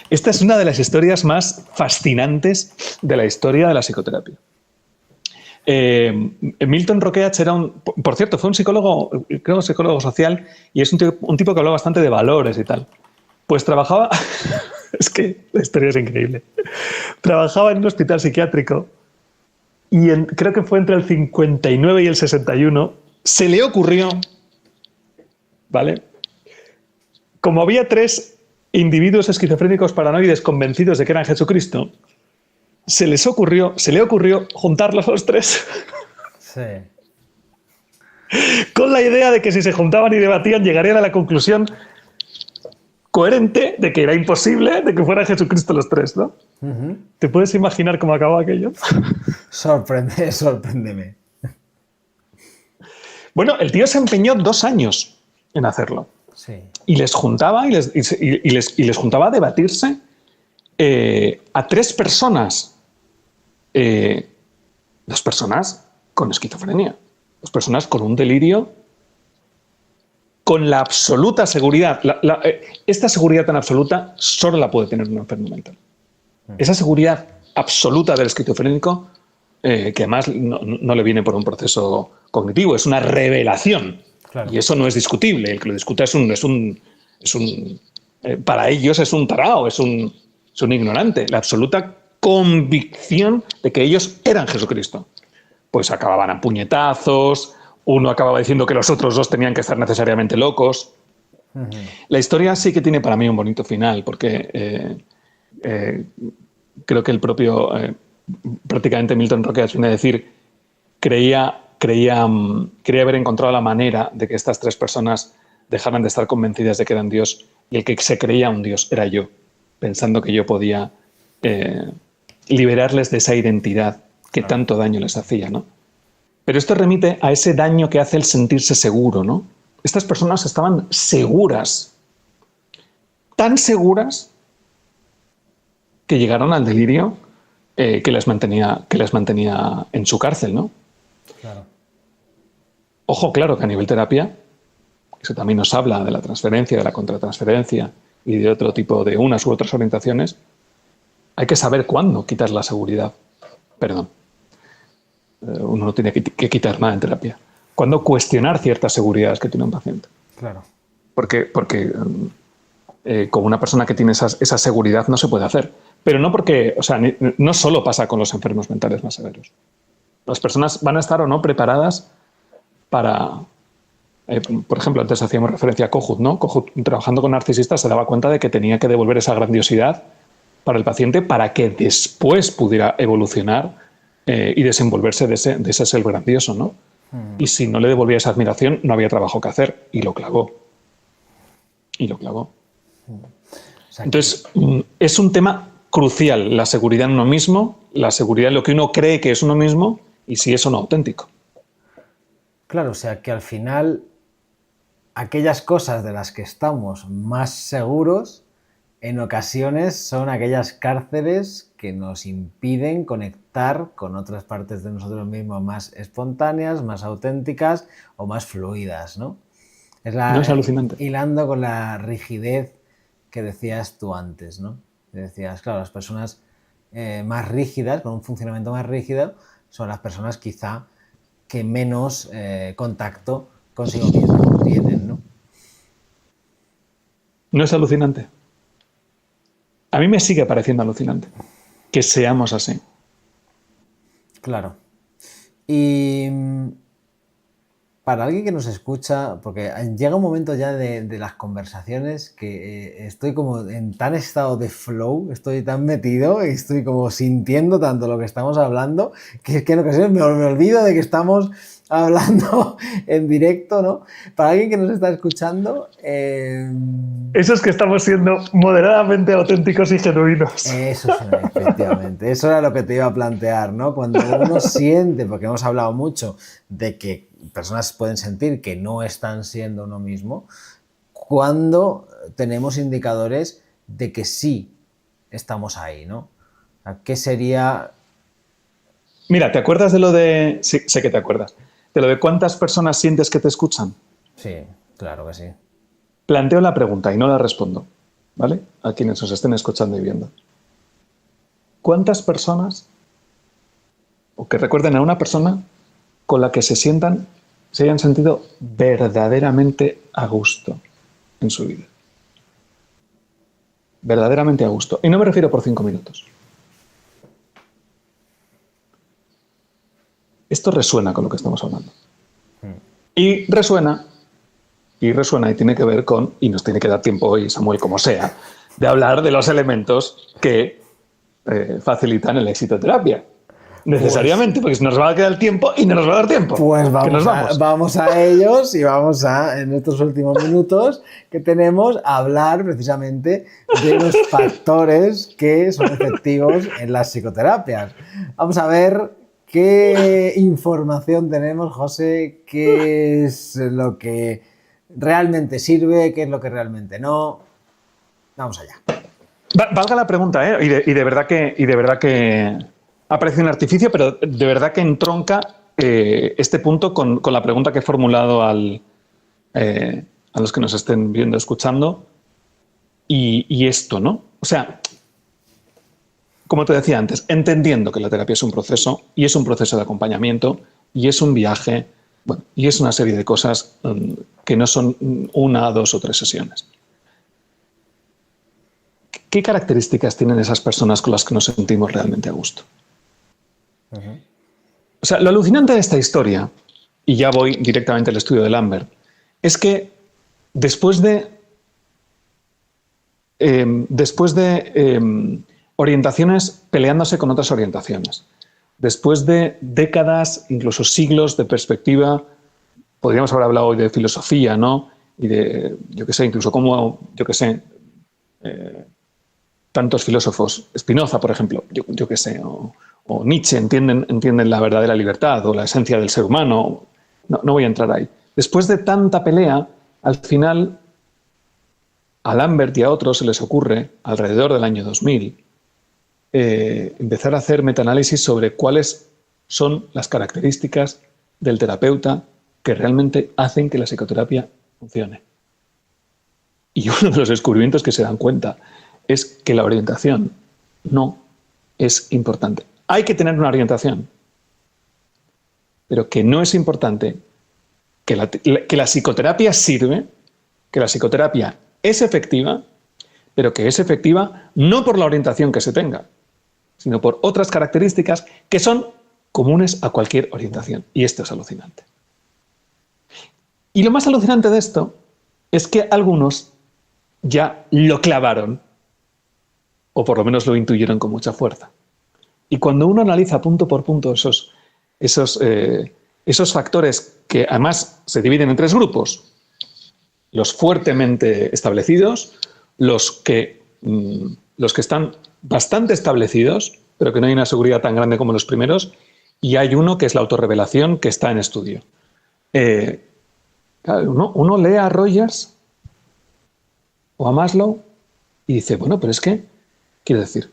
Esta es una de las historias más fascinantes de la historia de la psicoterapia. Milton Rockach por cierto, fue un psicólogo, creo, psicólogo social, y es un tipo que hablaba bastante de valores y tal. Pues trabajaba, es que la historia es increíble, trabajaba en un hospital psiquiátrico y creo que fue entre el 59 y el 61, se le ocurrió, ¿vale? Como había tres individuos esquizofrénicos paranoides convencidos de que eran Jesucristo, se le ocurrió juntarlos a los tres. Sí. Con la idea de que si se juntaban y debatían llegarían a la conclusión coherente de que era imposible de que fueran Jesucristo los tres, ¿no? ¿Te puedes imaginar cómo acabó aquello? Sorpréndeme. Bueno, el tío se empeñó 2 años en hacerlo. Sí. Y les juntaba y les juntaba a debatirse a 3 personas. 2 personas con esquizofrenia, 2 personas con un delirio, con la absoluta seguridad. Esta seguridad tan absoluta solo la puede tener un enfermo mental. Esa seguridad absoluta del esquizofrénico, que además no le viene por un proceso cognitivo, es una revelación. Claro. Y eso no es discutible. El que lo discuta para ellos es un tarao, es un ignorante. La absoluta convicción de que ellos eran Jesucristo. Pues acababan a puñetazos, uno acababa diciendo que los otros 2 tenían que estar necesariamente locos. La historia sí que tiene para mí un bonito final, porque creo que el propio, prácticamente Milton Rockach viene a decir, creía haber encontrado la manera de que estas 3 personas dejaran de estar convencidas de que eran Dios, y el que se creía un Dios era yo. pensando que yo podía liberarles de esa identidad que tanto daño les hacía, ¿no? Pero esto remite a ese daño que hace el sentirse seguro, ¿no? Estas personas estaban seguras, tan seguras que llegaron al delirio que les mantenía en su cárcel, ¿no? Claro. Ojo, claro, que a nivel terapia, eso también nos habla de la transferencia, de la contratransferencia y de otro tipo de unas u otras orientaciones. Hay que saber cuándo quitar la seguridad. Perdón. Uno no tiene que quitar nada en terapia. Cuándo cuestionar ciertas seguridades que tiene un paciente. Claro. Porque con una persona que tiene esa seguridad no se puede hacer. Pero no porque, o sea, no solo pasa con los enfermos mentales más severos. Las personas van a estar o no preparadas para... por ejemplo, antes hacíamos referencia a Kohut, ¿no? Kohut, trabajando con narcisistas, se daba cuenta de que tenía que devolver esa grandiosidad para el paciente para que después pudiera evolucionar y desenvolverse de ese ser grandioso, ¿no? Y si no le devolvía esa admiración, no había trabajo que hacer. Y lo clavó. O sea, Entonces, es un tema crucial, la seguridad en uno mismo, la seguridad en lo que uno cree que es uno mismo y si es o no auténtico. Claro, o sea que al final aquellas cosas de las que estamos más seguros en ocasiones son aquellas cárceles que nos impiden conectar con otras partes de nosotros mismos más espontáneas, más auténticas o más fluidas, ¿no? ¿No es alucinante? Hilando con la rigidez que decías tú antes, ¿no? Que decías, claro, las personas más rígidas, con un funcionamiento más rígido, son las personas quizá que menos contacto consigo mismo tienen, ¿no? ¿No es alucinante? A mí me sigue pareciendo alucinante que seamos así. Claro. Y para alguien que nos escucha, porque llega un momento ya de las conversaciones que estoy como en tan estado de flow, estoy tan metido y estoy como sintiendo tanto lo que estamos hablando, que es que en ocasiones me olvido de que estamos hablando en directo, ¿no? Para alguien que nos está escuchando... Eso es que estamos siendo moderadamente auténticos y genuinos. Eso es, efectivamente. Eso era lo que te iba a plantear, ¿no? Cuando uno siente, porque hemos hablado mucho de que personas pueden sentir que no están siendo uno mismo, cuando tenemos indicadores de que sí estamos ahí, ¿no? O sea, ¿qué sería? Mira, ¿te acuerdas de lo de... Sí, sé que te acuerdas. De lo de cuántas personas sientes que te escuchan. Sí, claro que sí. Planteo la pregunta y no la respondo, ¿vale? A quienes nos estén escuchando y viendo. ¿Cuántas personas, o que recuerden a una persona con la que se hayan sentido verdaderamente a gusto en su vida? Verdaderamente a gusto. Y no me refiero por 5 minutos. Esto resuena con lo que estamos hablando. Y resuena y tiene que ver con, y nos tiene que dar tiempo hoy, Samuel, como sea, de hablar de los elementos que facilitan el éxito en terapia. Necesariamente, porque nos va a quedar el tiempo y no nos va a dar tiempo. Pues vamos a ellos y vamos a, en estos últimos minutos que tenemos, a hablar precisamente de los factores que son efectivos en las psicoterapias. Vamos a ver qué información tenemos, José, qué es lo que realmente sirve, qué es lo que realmente no. Vamos allá. Valga la pregunta, ¿eh? Y de verdad que ha parecido un artificio, pero de verdad que entronca este punto con la pregunta que he formulado a los que nos estén viendo, escuchando, y esto, ¿no? O sea, como te decía antes, entendiendo que la terapia es un proceso, y es un proceso de acompañamiento, y es un viaje, bueno, y es una serie de cosas que no son 1, 2 o 3 sesiones. ¿Qué características tienen esas personas con las que nos sentimos realmente a gusto? O sea, lo alucinante de esta historia, y ya voy directamente al estudio de Lambert, es que después de orientaciones peleándose con otras orientaciones, después de décadas, incluso siglos de perspectiva, podríamos haber hablado hoy de filosofía, ¿no? Y de, yo qué sé, incluso cómo, yo qué sé, tantos filósofos, Spinoza, por ejemplo, yo qué sé, o Nietzsche entienden la verdadera libertad o la esencia del ser humano. No voy a entrar ahí. Después de tanta pelea, al final a Lambert y a otros se les ocurre, alrededor del año 2000, empezar a hacer metaanálisis sobre cuáles son las características del terapeuta que realmente hacen que la psicoterapia funcione. Y uno de los descubrimientos que se dan cuenta es que la orientación no es importante. Hay que tener una orientación, pero que no es importante, que la psicoterapia sirve, que la psicoterapia es efectiva, pero que es efectiva no por la orientación que se tenga, sino por otras características que son comunes a cualquier orientación. Y esto es alucinante. Y lo más alucinante de esto es que algunos ya lo clavaron, o por lo menos lo intuyeron con mucha fuerza. Y cuando uno analiza punto por punto esos factores que además se dividen en 3 grupos, los fuertemente establecidos, los que están bastante establecidos, pero que no hay una seguridad tan grande como los primeros, y hay uno que es la autorrevelación, que está en estudio. Uno lee a Rogers o a Maslow y dice, bueno, pero es que, quiero decir,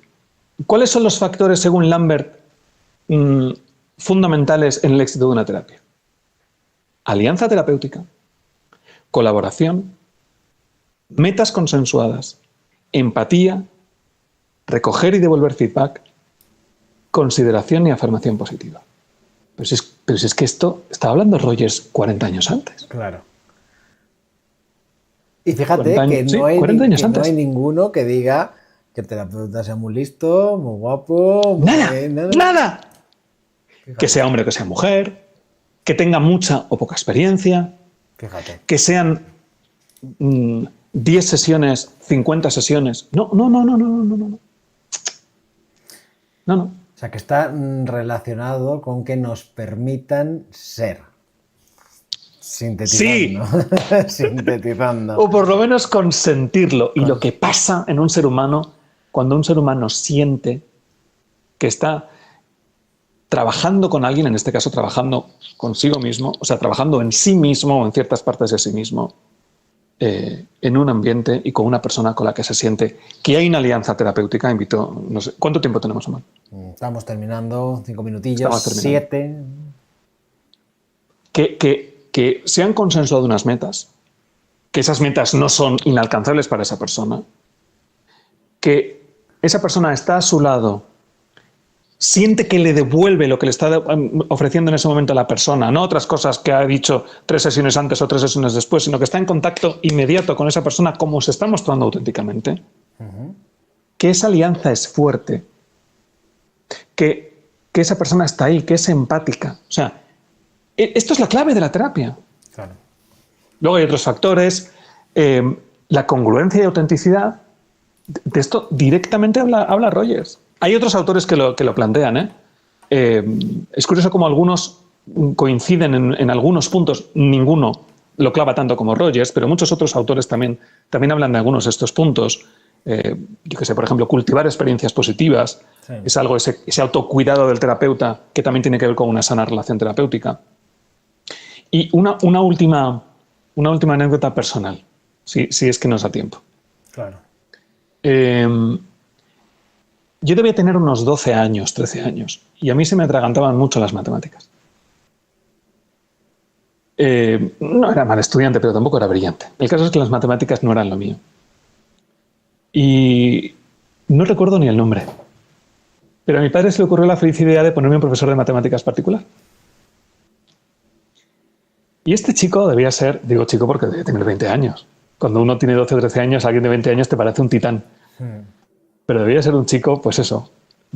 ¿cuáles son los factores, según Lambert, fundamentales en el éxito de una terapia? Alianza terapéutica, colaboración, metas consensuadas, empatía, recoger y devolver feedback, consideración y afirmación positiva. Pero si es que esto estaba hablando Rogers 40 años antes. Claro. Y fíjate que no hay ninguno que diga que el terapeuta sea muy listo, muy guapo... ¡Nada! Fíjate. Que sea hombre o que sea mujer, que tenga mucha o poca experiencia, fíjate, que sean 10 sesiones, 50 sesiones. No. O sea, que está relacionado con que nos permitan ser. Sintetizando. Sí. Sintetizando. O por lo menos consentirlo. Y lo que pasa en un ser humano, cuando un ser humano siente que está trabajando con alguien, en este caso trabajando consigo mismo, o sea, trabajando en sí mismo o en ciertas partes de sí mismo, en un ambiente y con una persona con la que se siente que hay una alianza terapéutica. Invito, no sé, ¿cuánto tiempo tenemos, Omar? Estamos terminando, 5 minutillos, 7. Que se han consensuado unas metas, que esas metas no son inalcanzables para esa persona, que esa persona está a su lado, siente que le devuelve lo que le está ofreciendo en ese momento a la persona, no otras cosas que ha dicho 3 sesiones antes o 3 sesiones después, sino que está en contacto inmediato con esa persona como se está mostrando auténticamente, que esa alianza es fuerte, que esa persona está ahí, que es empática. O sea, esto es la clave de la terapia. Claro. Luego hay otros factores, la congruencia y autenticidad. De esto directamente habla Rogers. Hay otros autores que lo plantean. Es curioso cómo algunos coinciden en algunos puntos, ninguno lo clava tanto como Rogers, pero muchos otros autores también hablan de algunos de estos puntos. Yo que sé, por ejemplo, cultivar experiencias positivas, sí. Es algo, ese autocuidado del terapeuta que también tiene que ver con una sana relación terapéutica. Y una última anécdota personal, si es que nos da tiempo. Claro. Yo debía tener unos 12 años, 13 años, y a mí se me atragantaban mucho las matemáticas. No era mal estudiante, pero tampoco era brillante. El caso es que las matemáticas no eran lo mío. Y no recuerdo ni el nombre. Pero a mi padre se le ocurrió la feliz idea de ponerme un profesor de matemáticas particular. Y este chico debía ser, digo chico porque debía tener 20 años. Cuando uno tiene 12 o 13 años, alguien de 20 años te parece un titán. Pero debía ser un chico, pues eso.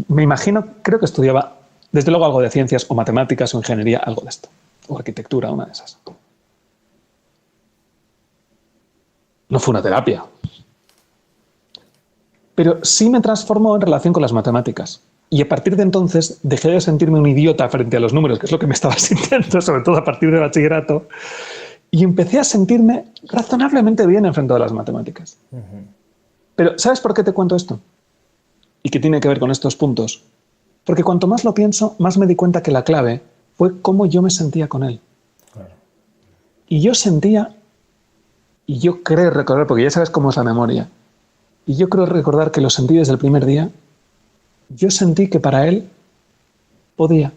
Me imagino, creo que estudiaba, desde luego, algo de ciencias o matemáticas o ingeniería, algo de esto. O arquitectura, una de esas. No fue una terapia. Pero sí me transformó en relación con las matemáticas. Y a partir de entonces dejé de sentirme un idiota frente a los números, que es lo que me estaba sintiendo, sobre todo a partir de bachillerato, y empecé a sentirme razonablemente bien enfrentado a las matemáticas. Pero ¿sabes por qué te cuento esto? y que tiene que ver con estos puntos. Porque cuanto más lo pienso, más me di cuenta que la clave fue cómo yo me sentía con él. Claro. Y yo sentía, y yo creo recordar, porque ya sabes cómo es la memoria, y yo creo recordar que lo sentí desde el primer día, yo sentí que para él podía.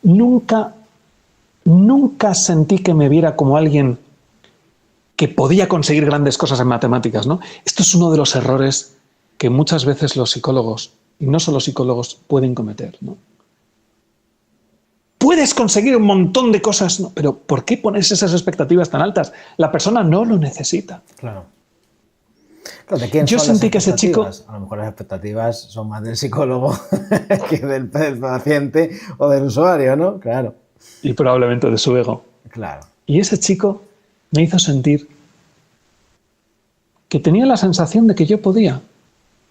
Nunca sentí que me viera como alguien que podía conseguir grandes cosas en matemáticas, ¿no? Esto es uno de los errores que muchas veces los psicólogos, y no solo psicólogos, pueden cometer, ¿no? Puedes conseguir un montón de cosas, ¿no? Pero ¿por qué pones esas expectativas tan altas? La persona no lo necesita. Claro. Claro, ¿de quién Yo son las sentí que ese chico... expectativas? A lo mejor las expectativas son más del psicólogo que del paciente o del usuario, ¿no? Claro. Y probablemente de su ego. Claro. Y ese chico me hizo sentir que tenía la sensación de que yo podía,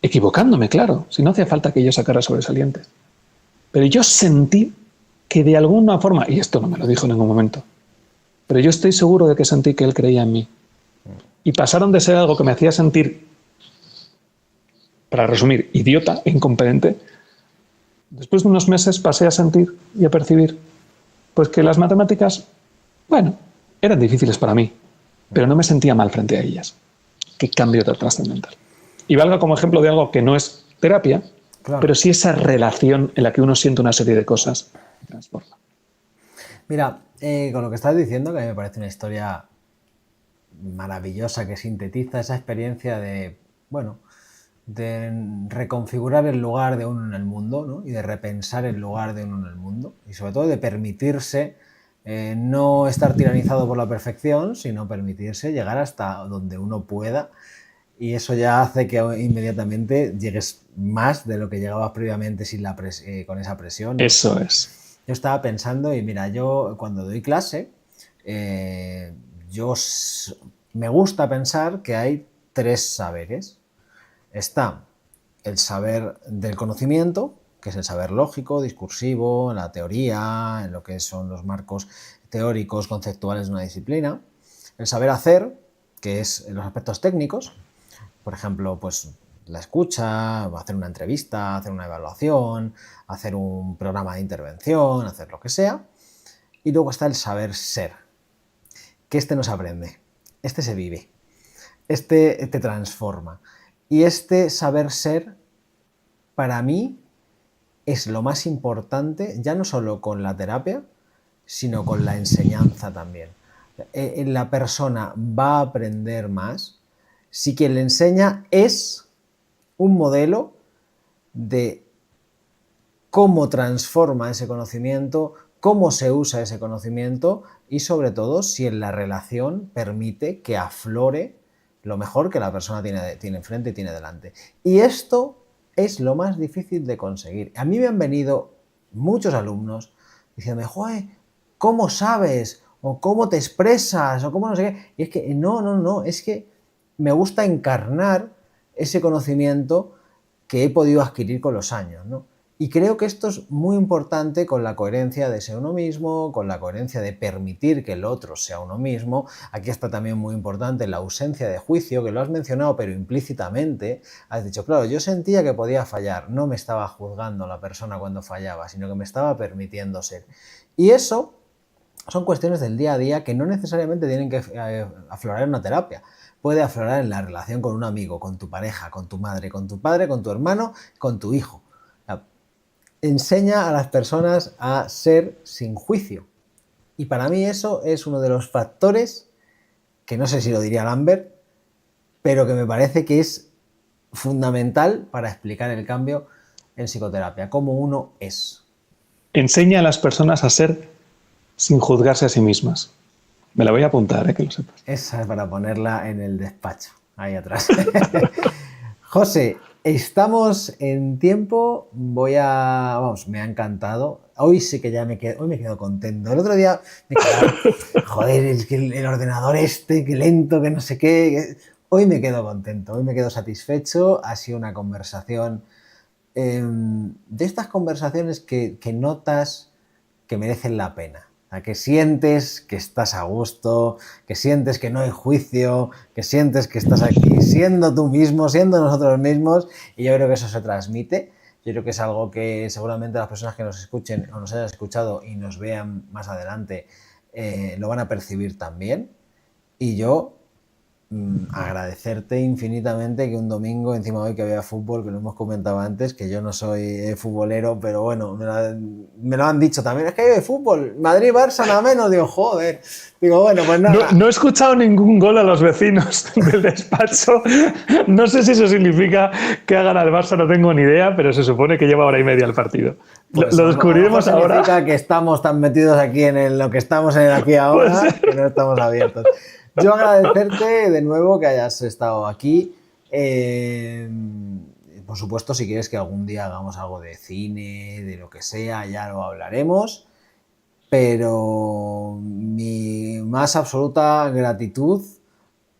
equivocándome, claro, si no hacía falta que yo sacara sobresalientes. Pero yo sentí que de alguna forma, y esto no me lo dijo en ningún momento, pero yo estoy seguro de que sentí que él creía en mí. Y pasaron de ser algo que me hacía sentir, para resumir, idiota e incompetente, después de unos meses pasé a sentir y a percibir pues que las matemáticas, bueno, eran difíciles para mí, pero no me sentía mal frente a ellas. Qué cambio tan trascendental. Y valga como ejemplo de algo que no es terapia, Claro. pero sí esa relación en la que uno siente una serie de cosas y transforma. Mira, con lo que estás diciendo, que a mí me parece una historia maravillosa que sintetiza esa experiencia de, bueno, de reconfigurar el lugar de uno en el mundo, ¿no? Y de repensar el lugar de uno en el mundo y sobre todo de permitirse no estar tiranizado por la perfección, sino permitirse llegar hasta donde uno pueda, y eso ya hace que inmediatamente llegues más de lo que llegabas previamente sin con esa presión, ¿no? Eso es. Yo estaba pensando y mira, yo cuando doy clase, me gusta pensar que hay 3 saberes. Está el saber del conocimiento, que es el saber lógico, discursivo, en la teoría, en lo que son los marcos teóricos, conceptuales de una disciplina. El saber hacer, que es en los aspectos técnicos, por ejemplo, pues la escucha, hacer una entrevista, hacer una evaluación, hacer un programa de intervención, hacer lo que sea. Y luego está el saber ser, que este no se aprende, este se vive, este te transforma. Y este saber ser, para mí, es lo más importante, ya no solo con la terapia, sino con la enseñanza también. La persona va a aprender más si quien le enseña es un modelo de cómo transforma ese conocimiento, cómo se usa ese conocimiento y sobre todo si en la relación permite que aflore lo mejor que la persona tiene enfrente y tiene delante. Y esto es lo más difícil de conseguir. A mí me han venido muchos alumnos diciéndome, joder, ¿cómo sabes? O ¿cómo te expresas? O ¿cómo no sé qué? Y es que no, es que me gusta encarnar ese conocimiento que he podido adquirir con los años, ¿no? Y creo que esto es muy importante con la coherencia de ser uno mismo, con la coherencia de permitir que el otro sea uno mismo. Aquí está también muy importante la ausencia de juicio, que lo has mencionado, pero implícitamente has dicho, claro, yo sentía que podía fallar, no me estaba juzgando la persona cuando fallaba, sino que me estaba permitiendo ser. Y eso son cuestiones del día a día que no necesariamente tienen que aflorar en una terapia. Puede aflorar en la relación con un amigo, con tu pareja, con tu madre, con tu padre, con tu hermano, con tu hijo. Enseña a las personas a ser sin juicio. Y para mí eso es uno de los factores, que no sé si lo diría Lambert, pero que me parece que es fundamental para explicar el cambio en psicoterapia, cómo uno es. Enseña a las personas a ser sin juzgarse a sí mismas. Me la voy a apuntar, que lo sepas. Esa es para ponerla en el despacho, ahí atrás. José, estamos en tiempo, me ha encantado. Hoy sí que ya me quedo contento. El otro día me quedaba, joder, es que el ordenador qué lento, que no sé qué. Hoy me quedo contento, hoy me quedo satisfecho. Ha sido una conversación, de estas conversaciones que notas que merecen la pena. que sientes que estás a gusto, que sientes que no hay juicio, que sientes que estás aquí siendo tú mismo, siendo nosotros mismos, y yo creo que eso se transmite. Yo creo que es algo que seguramente las personas que nos escuchen o nos hayan escuchado y nos vean más adelante lo van a percibir también. Y yo agradecerte infinitamente que un domingo, encima hoy que había fútbol, que lo hemos comentado antes, que yo no soy futbolero, pero bueno, me lo han dicho también, es que hay fútbol, Madrid-Barça nada menos, digo, joder, digo, bueno, pues nada. No he escuchado ningún gol a los vecinos del despacho, no sé si eso significa que hagan al Barça, no tengo ni idea, pero se supone que lleva hora y media el partido. Pues lo descubriremos ahora. Significa que estamos tan metidos aquí en lo que estamos en el aquí ahora, pues que no estamos abiertos. Yo agradecerte de nuevo que hayas estado aquí. Por supuesto, si quieres que algún día hagamos algo de cine, de lo que sea, ya lo hablaremos. Pero mi más absoluta gratitud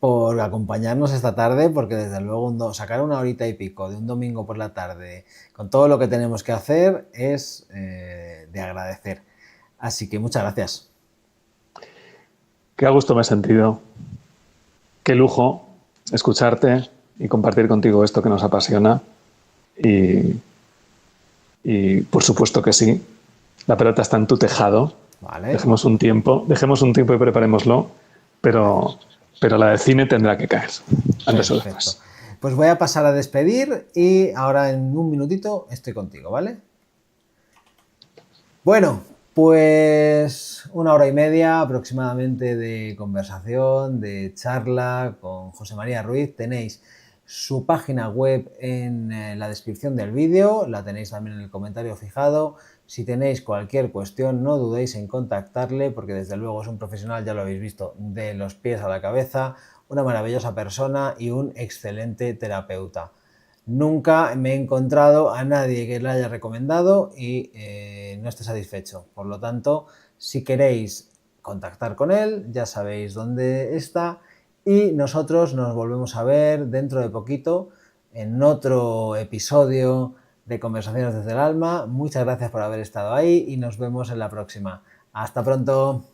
por acompañarnos esta tarde, porque desde luego sacar una horita y pico de un domingo por la tarde con todo lo que tenemos que hacer es de agradecer. Así que muchas gracias. Qué a gusto me he sentido. Qué lujo escucharte y compartir contigo esto que nos apasiona. Y por supuesto que sí. La pelota está en tu tejado. Vale. Dejemos un tiempo y preparémoslo. Pero la de cine tendrá que caer. Antes o después. Pues voy a pasar a despedir y ahora en un minutito estoy contigo, ¿vale? Bueno, pues 1 hora y media aproximadamente de conversación, de charla con José María Ruiz. Tenéis su página web en la descripción del vídeo, la tenéis también en el comentario fijado. Si tenéis cualquier cuestión, no dudéis en contactarle, porque desde luego es un profesional, ya lo habéis visto, de los pies a la cabeza, una maravillosa persona y un excelente terapeuta. Nunca me he encontrado a nadie que le haya recomendado y no esté satisfecho. Por lo tanto, si queréis contactar con él, ya sabéis dónde está y nosotros nos volvemos a ver dentro de poquito en otro episodio de Conversaciones desde el Alma. Muchas gracias por haber estado ahí y nos vemos en la próxima. ¡Hasta pronto!